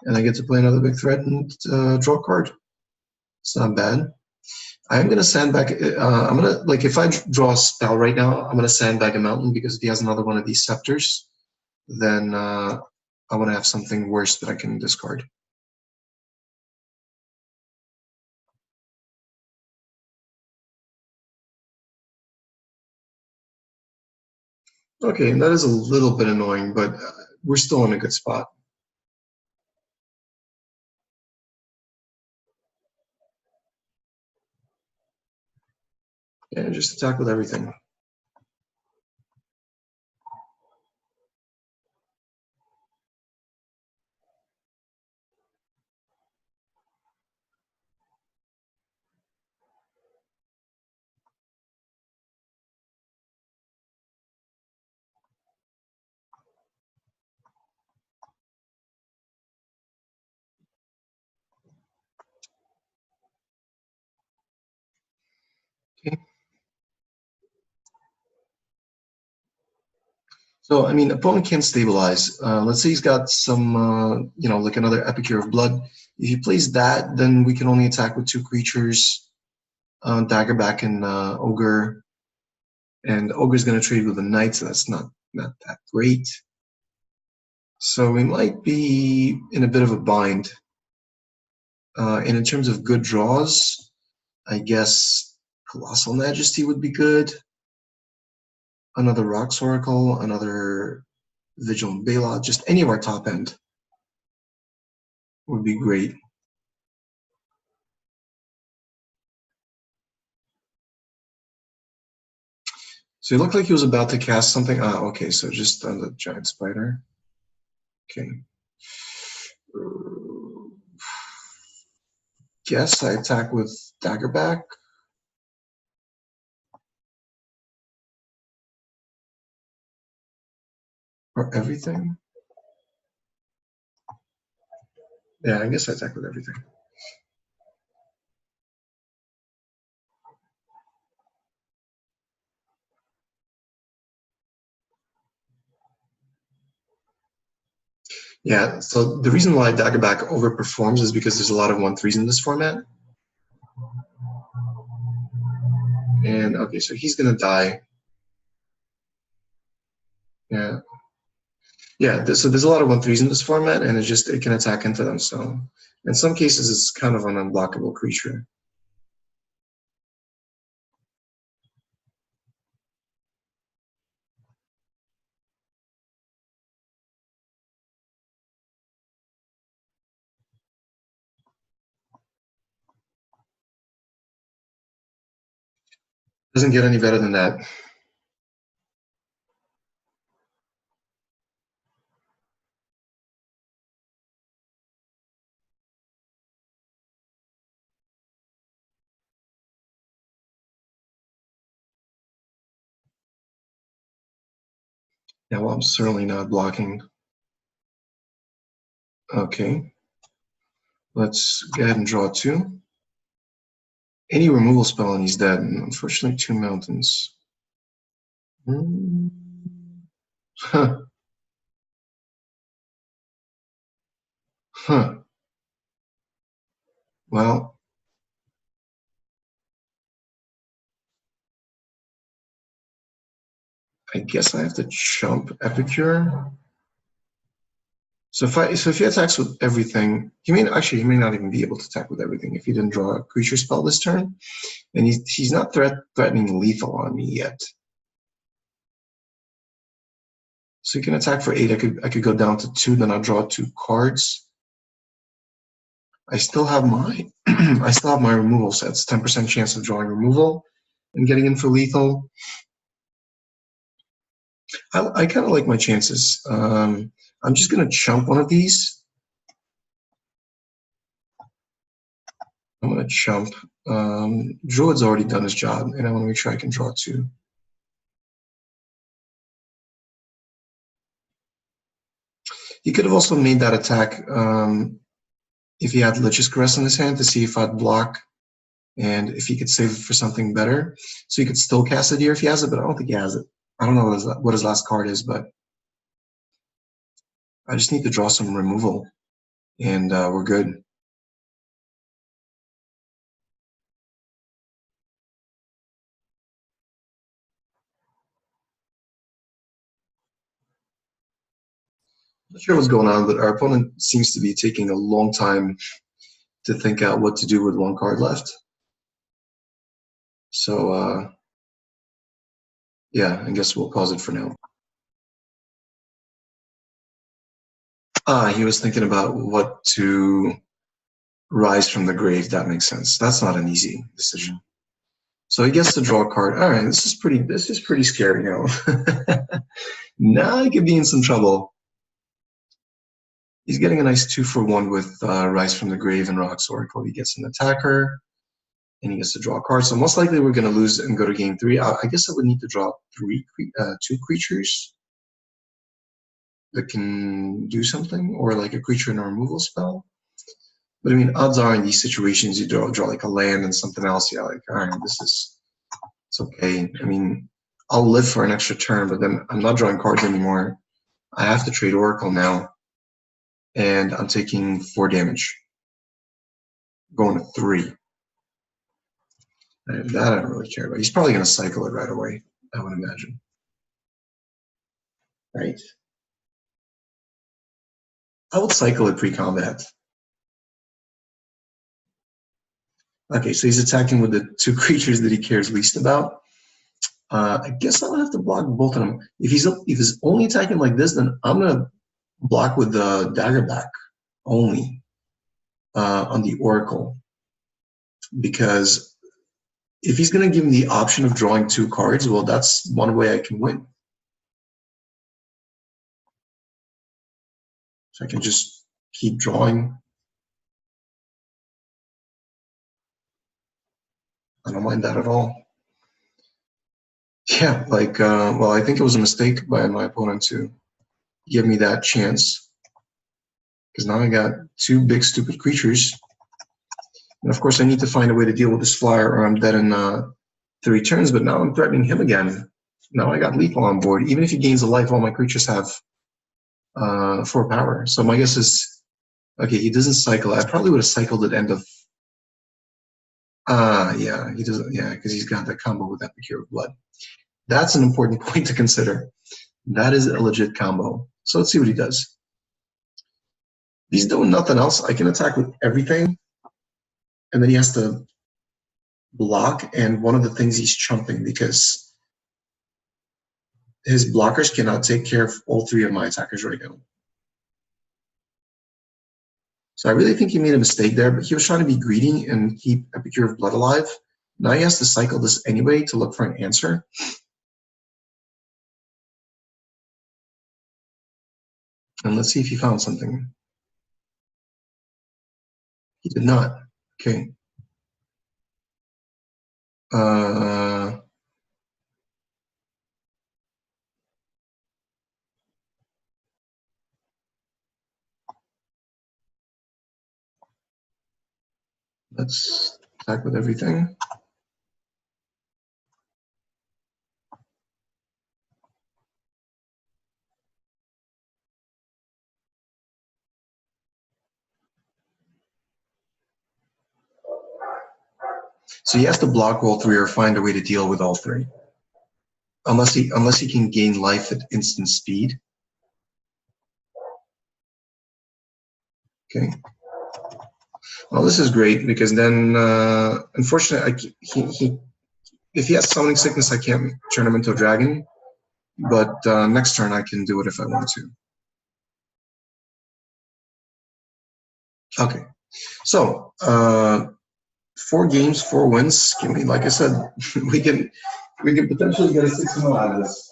and I get to play another big threat and draw a card. It's not bad. I'm gonna sandbag. I'm gonna, like, if I draw a spell right now, I'm gonna sandbag a mountain, because if he has another one of these scepters, then I want to have something worse that I can discard. Okay, and that is a little bit annoying, but we're still in a good spot. Yeah, just attack with everything. Okay. So, I mean, opponent can't stabilize. Let's say he's got some, like another Epicure of Blood. If he plays that, then we can only attack with 2 creatures, Daggerback and Ogre. And Ogre's going to trade with a Knight, so that's not that great. So we might be in a bit of a bind. And in terms of good draws, I guess Colossal Majesty would be good. Another Rocks Oracle, another Vigilant Bailout, just any of our top end would be great. So it looked like he was about to cast something. Ah, okay, so just on the Giant Spider. Okay. Guess I attack with Daggerback. Or everything? Yeah, I guess I attack with everything. Yeah, so the reason why Daggerback overperforms is because there's a lot of 1/3s in this format. And okay, so he's gonna die. Yeah. Yeah, so there's a lot of 1/3s in this format, and it can attack into them. So in some cases, it's kind of an unblockable creature. Doesn't get any better than that. Yeah, well, I'm certainly not blocking. Okay. Let's go ahead and draw 2. Any removal spell and he's dead. Unfortunately, 2 mountains. Huh. Huh. Well, I guess I have to chump Epicure. So if he attacks with everything, he may not even be able to attack with everything if he didn't draw a creature spell this turn, and he's not threatening lethal on me yet. So he can attack for 8. I could go down to 2, then I'll draw 2 cards. I still have my removal sets. 10% chance of drawing removal and getting in for lethal. I kind of like my chances. I'm just gonna chump one of these. I'm gonna chump. Druid's already done his job, and I want to make sure I can draw 2. He could have also made that attack if he had Lich's Caress in his hand to see if I'd block and if he could save it for something better. So he could still cast it here if he has it, but I don't think he has it. I don't know what his last card is, but I just need to draw some removal, and we're good. Not sure what's going on, but our opponent seems to be taking a long time to think out what to do with one card left. So, yeah, I guess we'll pause it for now. He was thinking about what to rise from the grave. That makes sense. That's not an easy decision. So he gets to draw a card. All right, this is pretty scary now. Now he could be in some trouble. He's getting a nice 2-for-1 with Rise from the Grave and Rock's Oracle. He gets an attacker, and he gets to draw a card. So most likely we're going to lose and go to game 3. I guess I would need to draw 2 creatures that can do something, or like a creature in a removal spell. But I mean, odds are in these situations you draw like a land and something else. Yeah, like, all right, it's okay. I mean, I'll live for an extra turn, but then I'm not drawing cards anymore. I have to trade Oracle now. And I'm taking 4 damage. Going to 3. And that I don't really care about. He's probably going to cycle it right away, I would imagine. Right? I would cycle it pre-combat. Okay, so he's attacking with the 2 creatures that he cares least about. I guess I'll have to block both of them. If he's only attacking like this, then I'm going to block with the Daggerback only on the Oracle. Because if he's going to give me the option of drawing 2 cards, well, that's one way I can win. So I can just keep drawing. I don't mind that at all. Yeah, like, well, I think it was a mistake by my opponent to give me that chance. Because now I got 2 big stupid creatures. And of course I need to find a way to deal with this flyer or I'm dead in 3 turns, but now I'm threatening him again. Now I got lethal on board. Even if he gains a life, all my creatures have 4 power. So my guess is, okay, he doesn't cycle. I probably would have cycled at end of, yeah, he doesn't, yeah, because he's got that combo with Epicure of Blood. That's an important point to consider. That is a legit combo. So let's see what he does. He's doing nothing else. I can attack with everything. And then he has to block. And one of the things he's chumping because his blockers cannot take care of all 3 of my attackers right now. So I really think he made a mistake there, but he was trying to be greedy and keep Epicure of Blood alive. Now he has to cycle this anyway to look for an answer. And let's see if he found something. He did not. Okay. Let's attack with everything. So he has to block all 3 or find a way to deal with all 3. Unless he can gain life at instant speed. Okay. Well, this is great because then, unfortunately, if he has summoning sickness, I can't turn him into a dragon. But next turn, I can do it if I want to. Okay. So 4 games, 4 wins. Give me, like I said, we can potentially get a 6-0 out of this.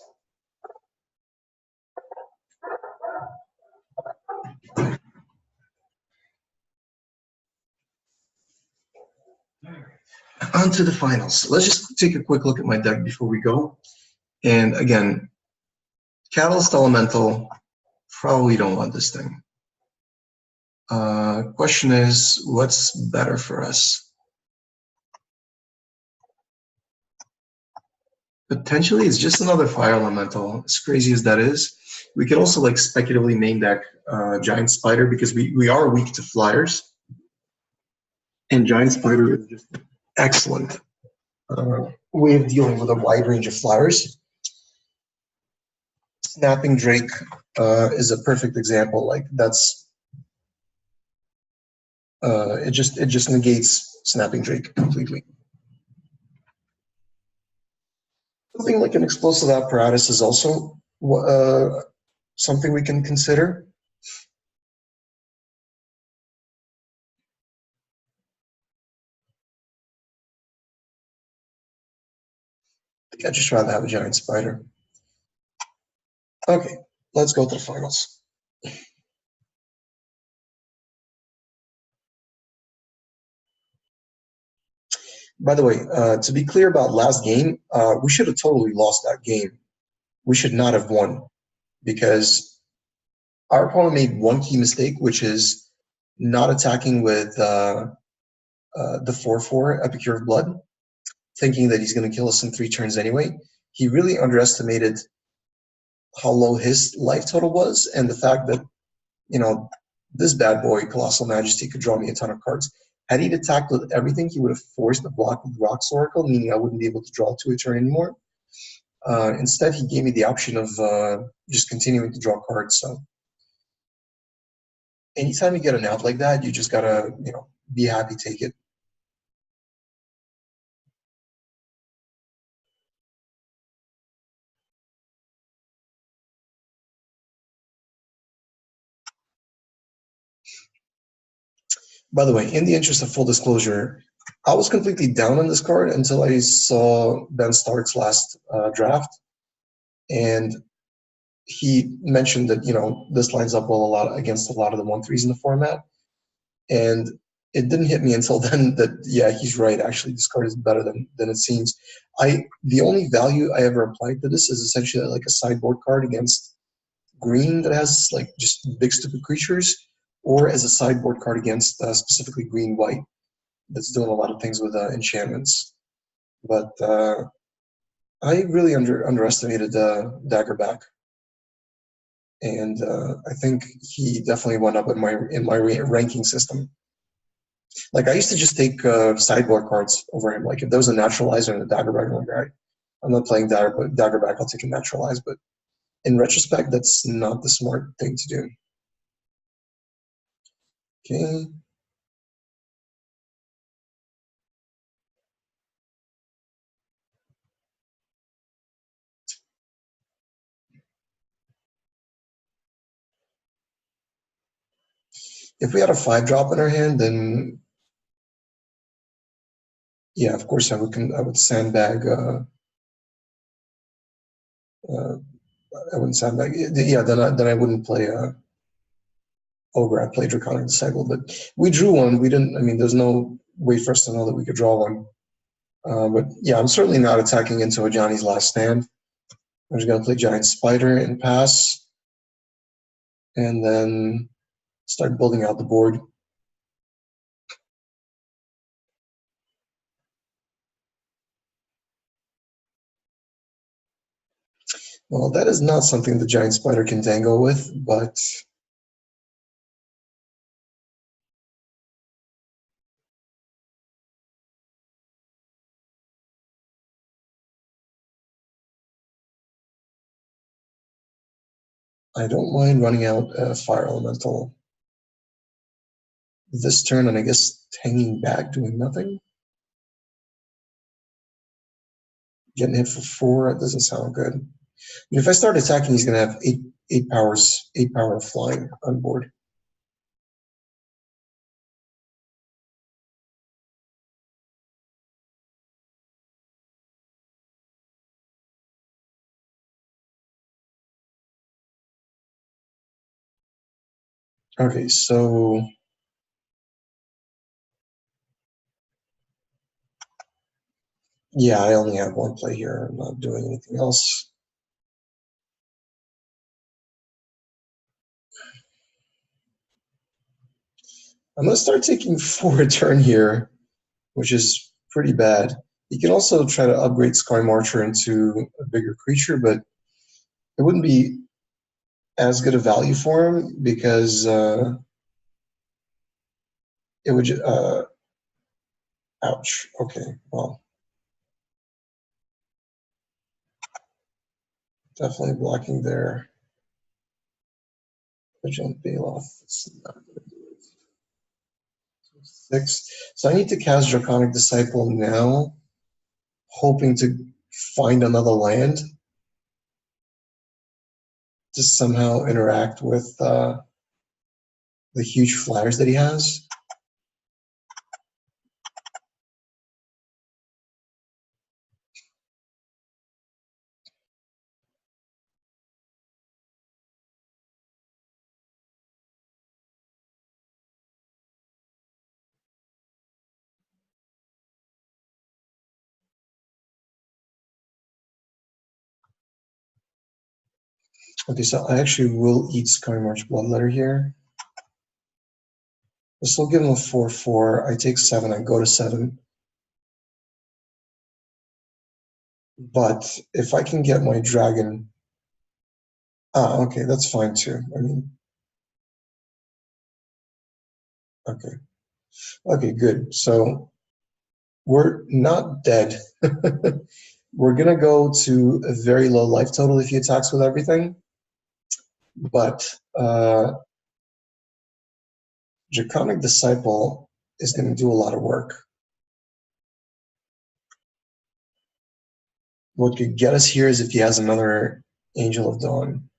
On to the finals. Let's just take a quick look at my deck before we go. And again, Catalyst Elemental, probably don't want this thing. Question is, what's better for us? Potentially, it's just another fire elemental. As crazy as that is, we could also like speculatively main deck Giant Spider because we are weak to flyers, and Giant Spider is just excellent way of dealing with a wide range of flyers. Snapping Drake is a perfect example. Like that's it just negates Snapping Drake completely. Something like an explosive apparatus is also something we can consider. I think I'd just rather have a Giant Spider. Okay, let's go to the finals. By the way, to be clear about last game, we should have totally lost that game. We should not have won because our opponent made one key mistake, which is not attacking with the 4/4 Epicure of Blood, thinking that he's going to kill us in 3 turns anyway. He really underestimated how low his life total was and the fact that, you know, this bad boy, Colossal Majesty, could draw me a ton of cards. Had he attacked with everything, he would have forced the block with Rock's Oracle, meaning I wouldn't be able to draw 2 a turn anymore. Instead, he gave me the option of just continuing to draw cards. So anytime you get an out like that, you just gotta, be happy, take it. By the way, in the interest of full disclosure, I was completely down on this card until I saw Ben Stark's last draft, and he mentioned that this lines up well a lot against a lot of the 1/3s in the format, and it didn't hit me until then that yeah, he's right. Actually, this card is better than it seems. The only value I ever applied to this is essentially like a sideboard card against green that has like just big stupid creatures, or as a sideboard card against specifically green white that's doing a lot of things with enchantments. But I really underestimated Daggerback, and I think he definitely went up in my ranking system. Like I used to just take sideboard cards over him. Like if there was a naturalizer and a Daggerback, I'm like, all right, I'm not playing Daggerback. I'll take a naturalize. But in retrospect, that's not the smart thing to do. Okay. If we had a 5-drop in our hand, then yeah, of course I would sandbag. I wouldn't sandbag. Yeah, then I wouldn't play Ogre. I'd play Draconic Disciple. But we drew one. We didn't. I mean, there's no way for us to know that we could draw one. But yeah, I'm certainly not attacking into a Johnny's Last Stand. I'm just gonna play Giant Spider and pass, and then start building out the board. Well, that is not something the Giant Spider can tangle with, but I don't mind running out a Fire Elemental this turn, and I guess hanging back, doing nothing. Getting hit for 4, that doesn't sound good. I mean, if I start attacking, he's going to have 8 power of flying on board. Okay, so yeah, I only have one play here. I'm not doing anything else. I'm going to start taking 4 a turn here, which is pretty bad. You can also try to upgrade Sky Marcher into a bigger creature, but it wouldn't be as good a value for him because it would. Ouch. Okay. Well, definitely blocking there. Vigilant Bailoff. It's not gonna do it. 6. So I need to cast Draconic Disciple now, hoping to find another land to somehow interact with the huge flyers that he has. Okay, so I actually will eat Skymarch Bloodletter here. This will give him a 4/4. I take 7. I go to 7. But if I can get my dragon, okay, that's fine too. I mean, okay, good. So we're not dead. We're gonna go to a very low life total if he attacks with everything, but Draconic Disciple is gonna do a lot of work. What could get us here is if he has another Angel of Dawn.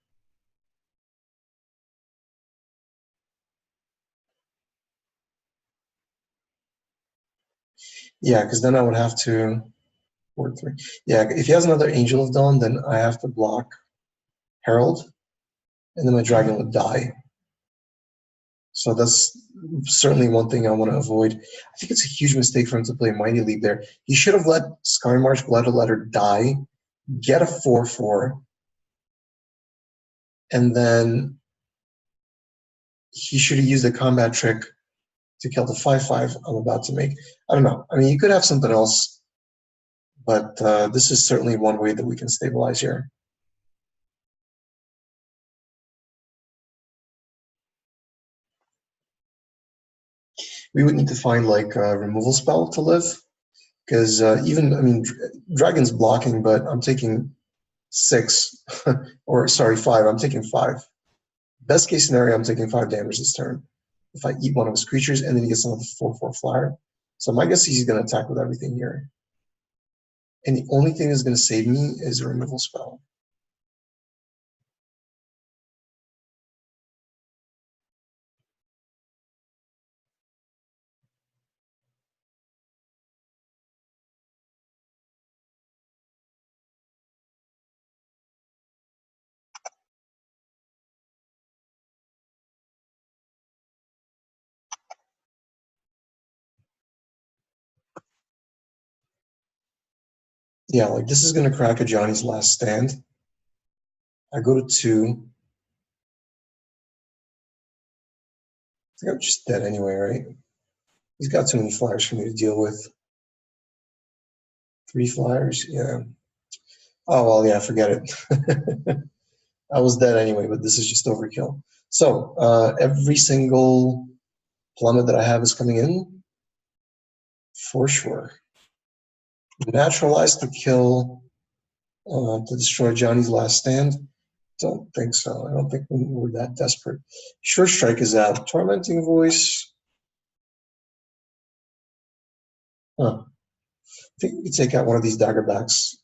Yeah, because then I would have to 4/3. Yeah, if he has another Angel of Dawn, then I have to block Herald, and then my dragon would die. So that's certainly one thing I want to avoid. I think it's a huge mistake for him to play Mighty Leap there. He should have let Skymarch Bloodletter die, get a 4/4, and then he should have used a combat trick to kill the 5/5 I'm about to make. I don't know. I mean, you could have something else, but this is certainly one way that we can stabilize here. We would need to find like a removal spell to live, because even, I mean, Dragon's blocking, but I'm taking 6, or sorry, 5. I'm taking 5. Best case scenario, I'm taking 5 damage this turn. If I eat one of his creatures, and then he gets another 4/4 flyer. So my guess is he's going to attack with everything here. And the only thing that's going to save me is a removal spell. Yeah, like this is going to crack a Johnny's Last Stand. I go to 2. I think I'm just dead anyway, right? He's got too many flyers for me to deal with. 3 flyers, yeah. Oh, well, yeah, forget it. I was dead anyway, but this is just overkill. So every single plummet that I have is coming in, for sure. Naturalize to kill, to destroy Johnny's Last Stand. Don't think so. I don't think we're that desperate. Short Strike is out. Tormenting Voice. Huh. I think we take out one of these Daggerbacks.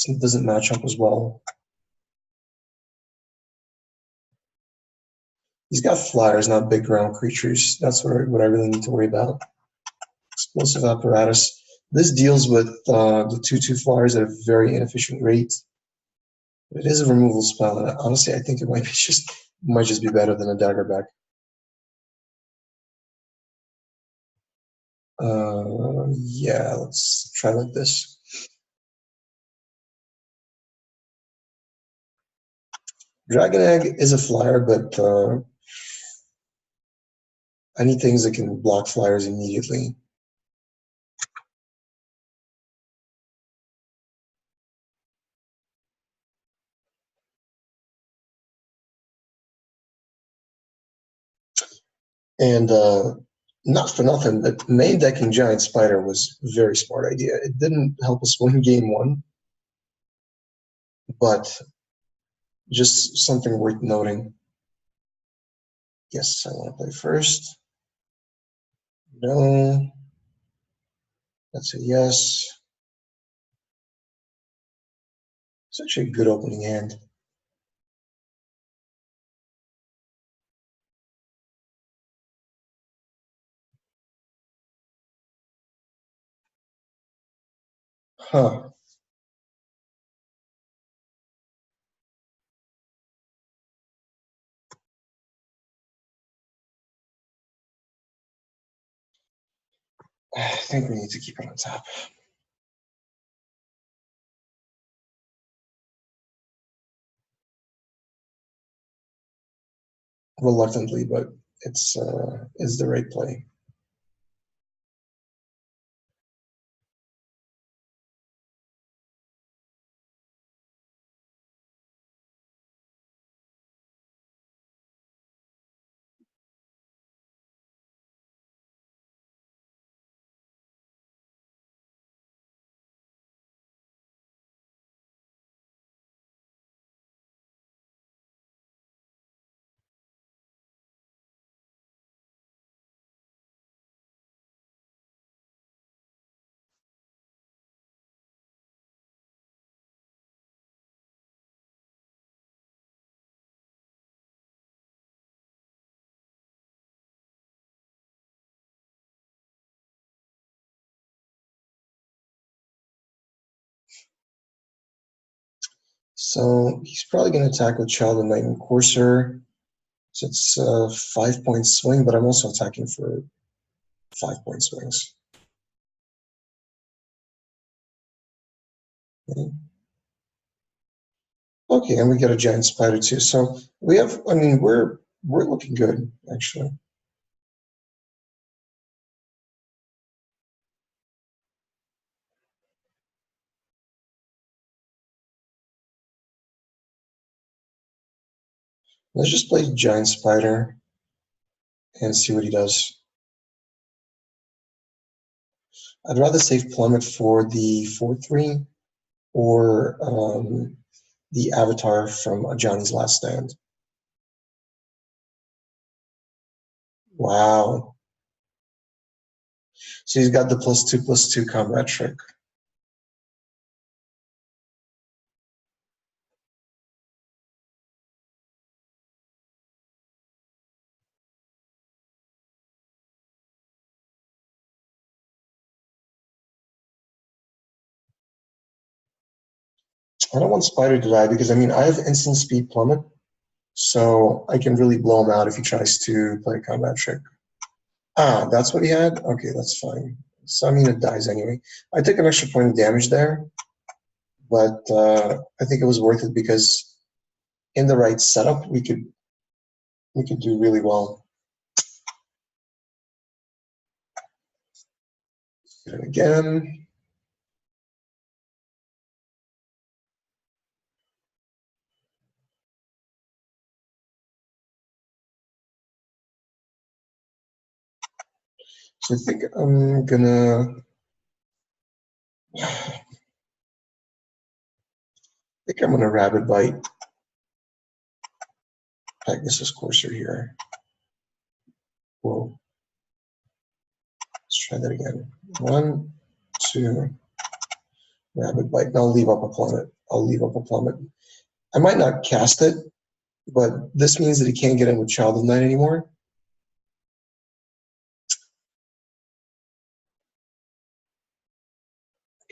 It doesn't match up as well. He's got flyers, not big ground creatures. That's what I really need to worry about. Explosive Apparatus. This deals with the 2/2 flyers at a very inefficient rate. It is a removal spell, and honestly, I think it might just be better than a Daggerback. Yeah, let's try like this. Dragon Egg is a flyer, but I need things that can block flyers immediately. And not for nothing, but main decking Giant Spider was a very smart idea. It didn't help us win game one, but just something worth noting. Yes, I want to play first. No. That's a yes. It's actually a good opening hand. Huh. I think we need to keep it on top. Reluctantly, but it's the right play. So he's probably going to attack with Child of Night and Courser. So it's a 5-point swing, but I'm also attacking for 5-point swings. Okay, and we get a Giant Spider too. So we have, I mean, we're looking good, actually. Let's just play Giant Spider and see what he does. I'd rather save Plummet for the 4-3 or the Avatar from Johnny's Last Stand. Wow. So he's got the +2/+2 combat trick. I don't want Spider to die because, I mean, I have instant speed Plummet, so I can really blow him out if he tries to play a combat trick. Ah, that's what he had? Okay, that's fine. So, I mean, it dies anyway. I took an extra point of damage there, but I think it was worth it because in the right setup, we could do really well. Do it again. So I think I'm gonna. I think I'm gonna Rabbit Bite. Pegasus Courser here. Whoa. Let's try that again. 1, 2, Rabbit Bite. And I'll leave up a Plummet. I'll leave up a Plummet. I might not cast it, but this means that he can't get in with Child of Night anymore.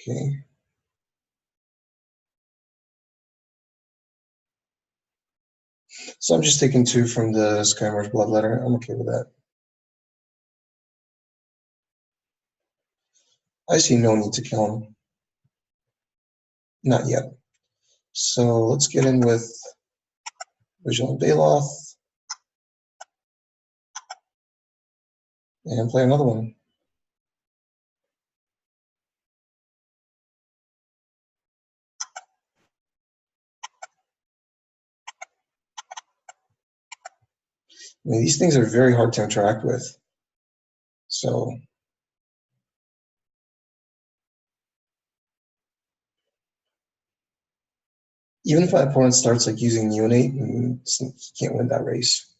Okay. So I'm just taking 2 from the Skymarsh Bloodletter. I'm okay with that. I see no need to kill him. Not yet. So let's get in with Vigilant Baloth and play another one. mean, these things are very hard to interact with. So even if my opponent starts like using neonate, he can't win that race.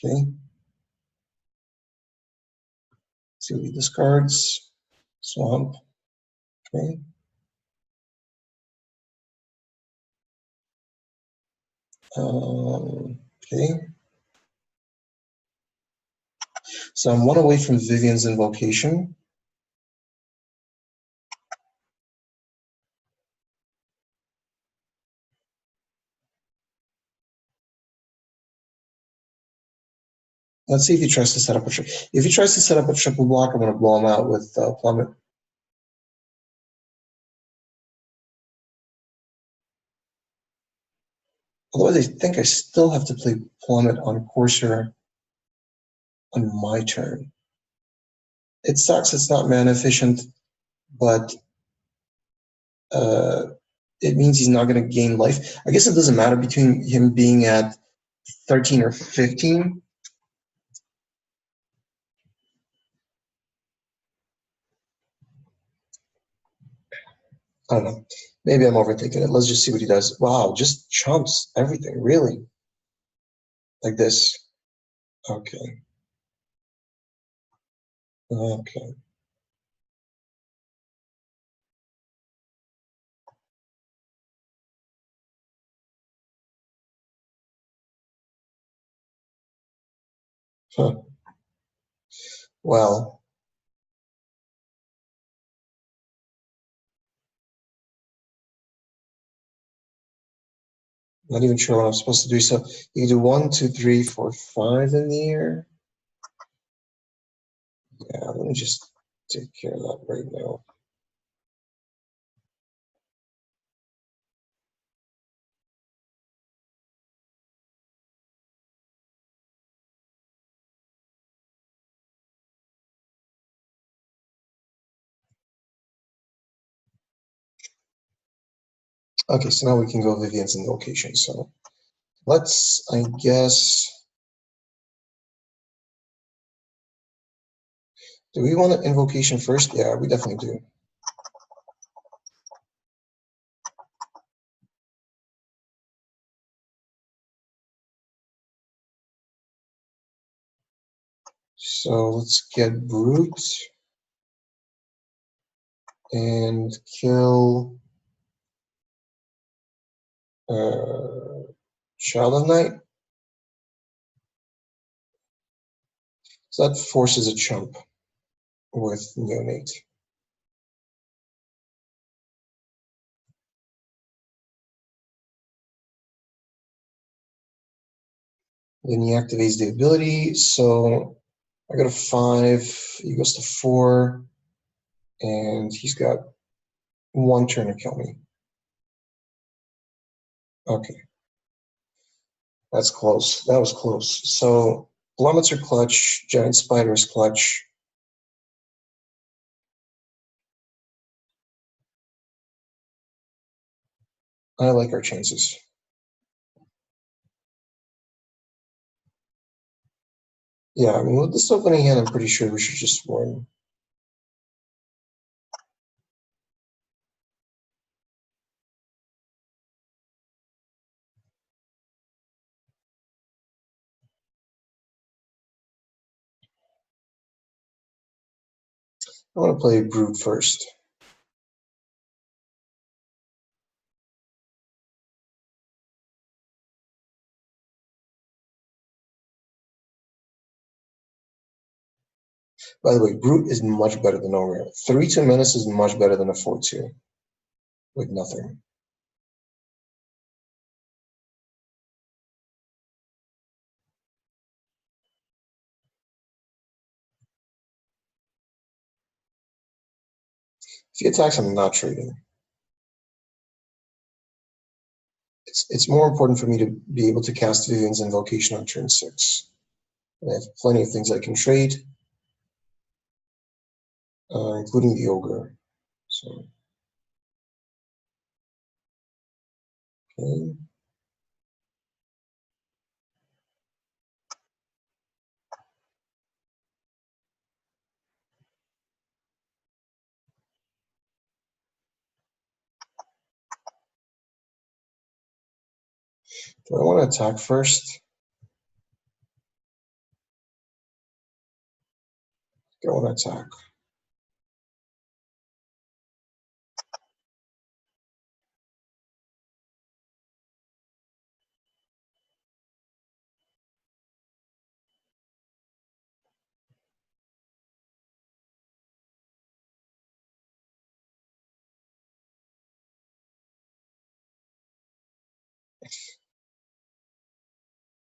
Okay. See what he discards. Swamp. Okay. Okay. So I'm one away from Vivian's invocation. Let's see if he tries to set up a triple. If he tries to set up a triple block, I'm going to blow him out with Plummet. Otherwise, I think I still have to play Plummet on Courser on my turn. It sucks it's not mana efficient, but it means he's not going to gain life. I guess it doesn't matter between him being at 13 or 15. I don't know. Maybe I'm overthinking it. Let's just see what he does. Wow, just chumps everything, really. Like this. Okay. Okay. Huh. Well, not even sure what I'm supposed to do. So you can do 1, 2, 3, 4, 5 in the air. Yeah, let me just take care of that right now. Okay, so now we can go Vivian's invocation. So let's, I guess, do we want an invocation first? Yeah, we definitely do. So let's get Brute and kill Child of Night. So that forces a chump with Neonate. Then he activates the ability. So I got a 5, he goes to 4, and he's got 1 turn to kill me. Okay. That's close. That was close. So Plummets are clutch, Giant Spider is clutch. I like our chances. Yeah, I mean, with this opening hand, I'm pretty sure we should just win. I want to play Brute first. By the way, Brute is much better than Ogre. 3/2 Menace is much better than a 4/2 with nothing. If he attacks, I'm not trading. It's more important for me to be able to cast Vivian's Invocation on turn 6. And I have plenty of things I can trade, including the Ogre. So, okay. Do I want to attack first? Go on attack.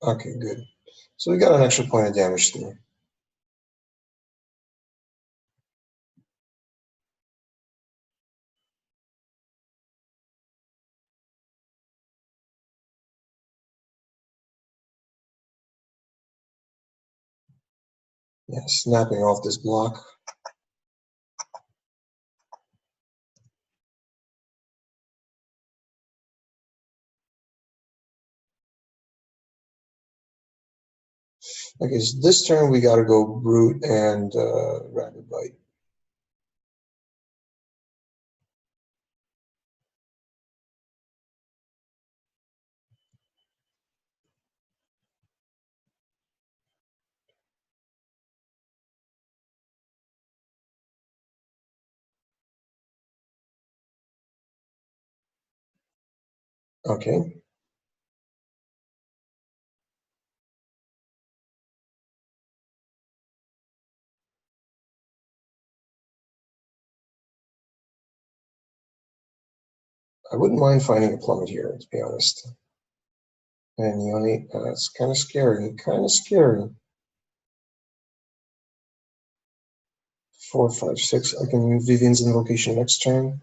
Okay, good. So we got an extra point of damage there. Yeah, snapping off this block. Okay, so this turn we got to go Brute and Rapid Bite. Okay. I wouldn't mind finding a plummet here, to be honest. And Yoni, that's kind of scary. Kind of scary. 4, 5, 6. I can move Vivian's Invocation next turn.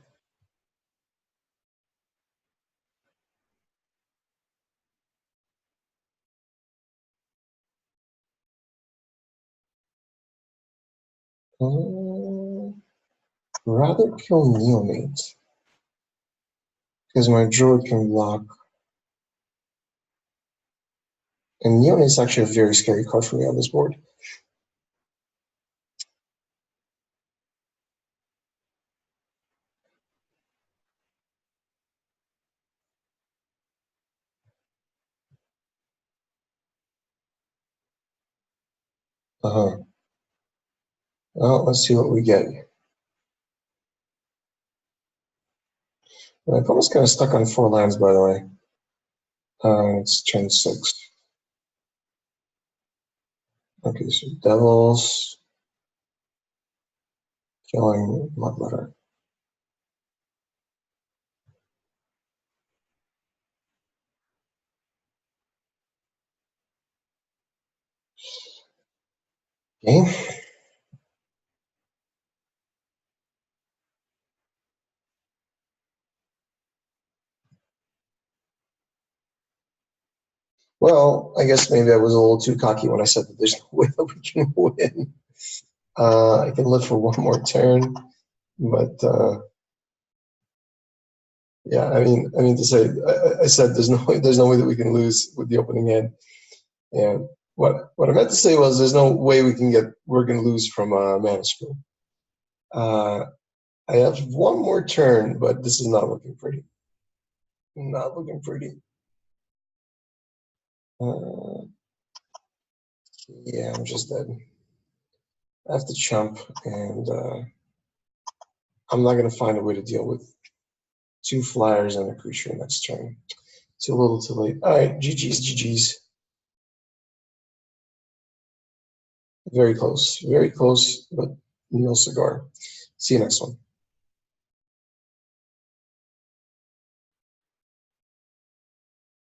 Rather kill Neonate. Because my Druid can block. And Neonate's actually a very scary card for me on this board. Well, let's see what we get. My opponent's kind of stuck on 4 lands, by the way. It's turn 6. Okay, so Devils, killing Mudletter. Okay. Well, I guess maybe I was a little too cocky when I said that there's no way that we can win. I can live for one more turn, but yeah, I mean to say, I said there's no way that we can lose with the opening hand. And what I meant to say was there's no way we're gonna lose from Mana Scroll. I have one more turn, but this is not looking pretty. Not looking pretty. Yeah, I'm just dead. I have to chump, and I'm not going to find a way to deal with 2 flyers and a creature next turn. Too little, too late. All right, GG's. Very close, but no cigar. See you next one.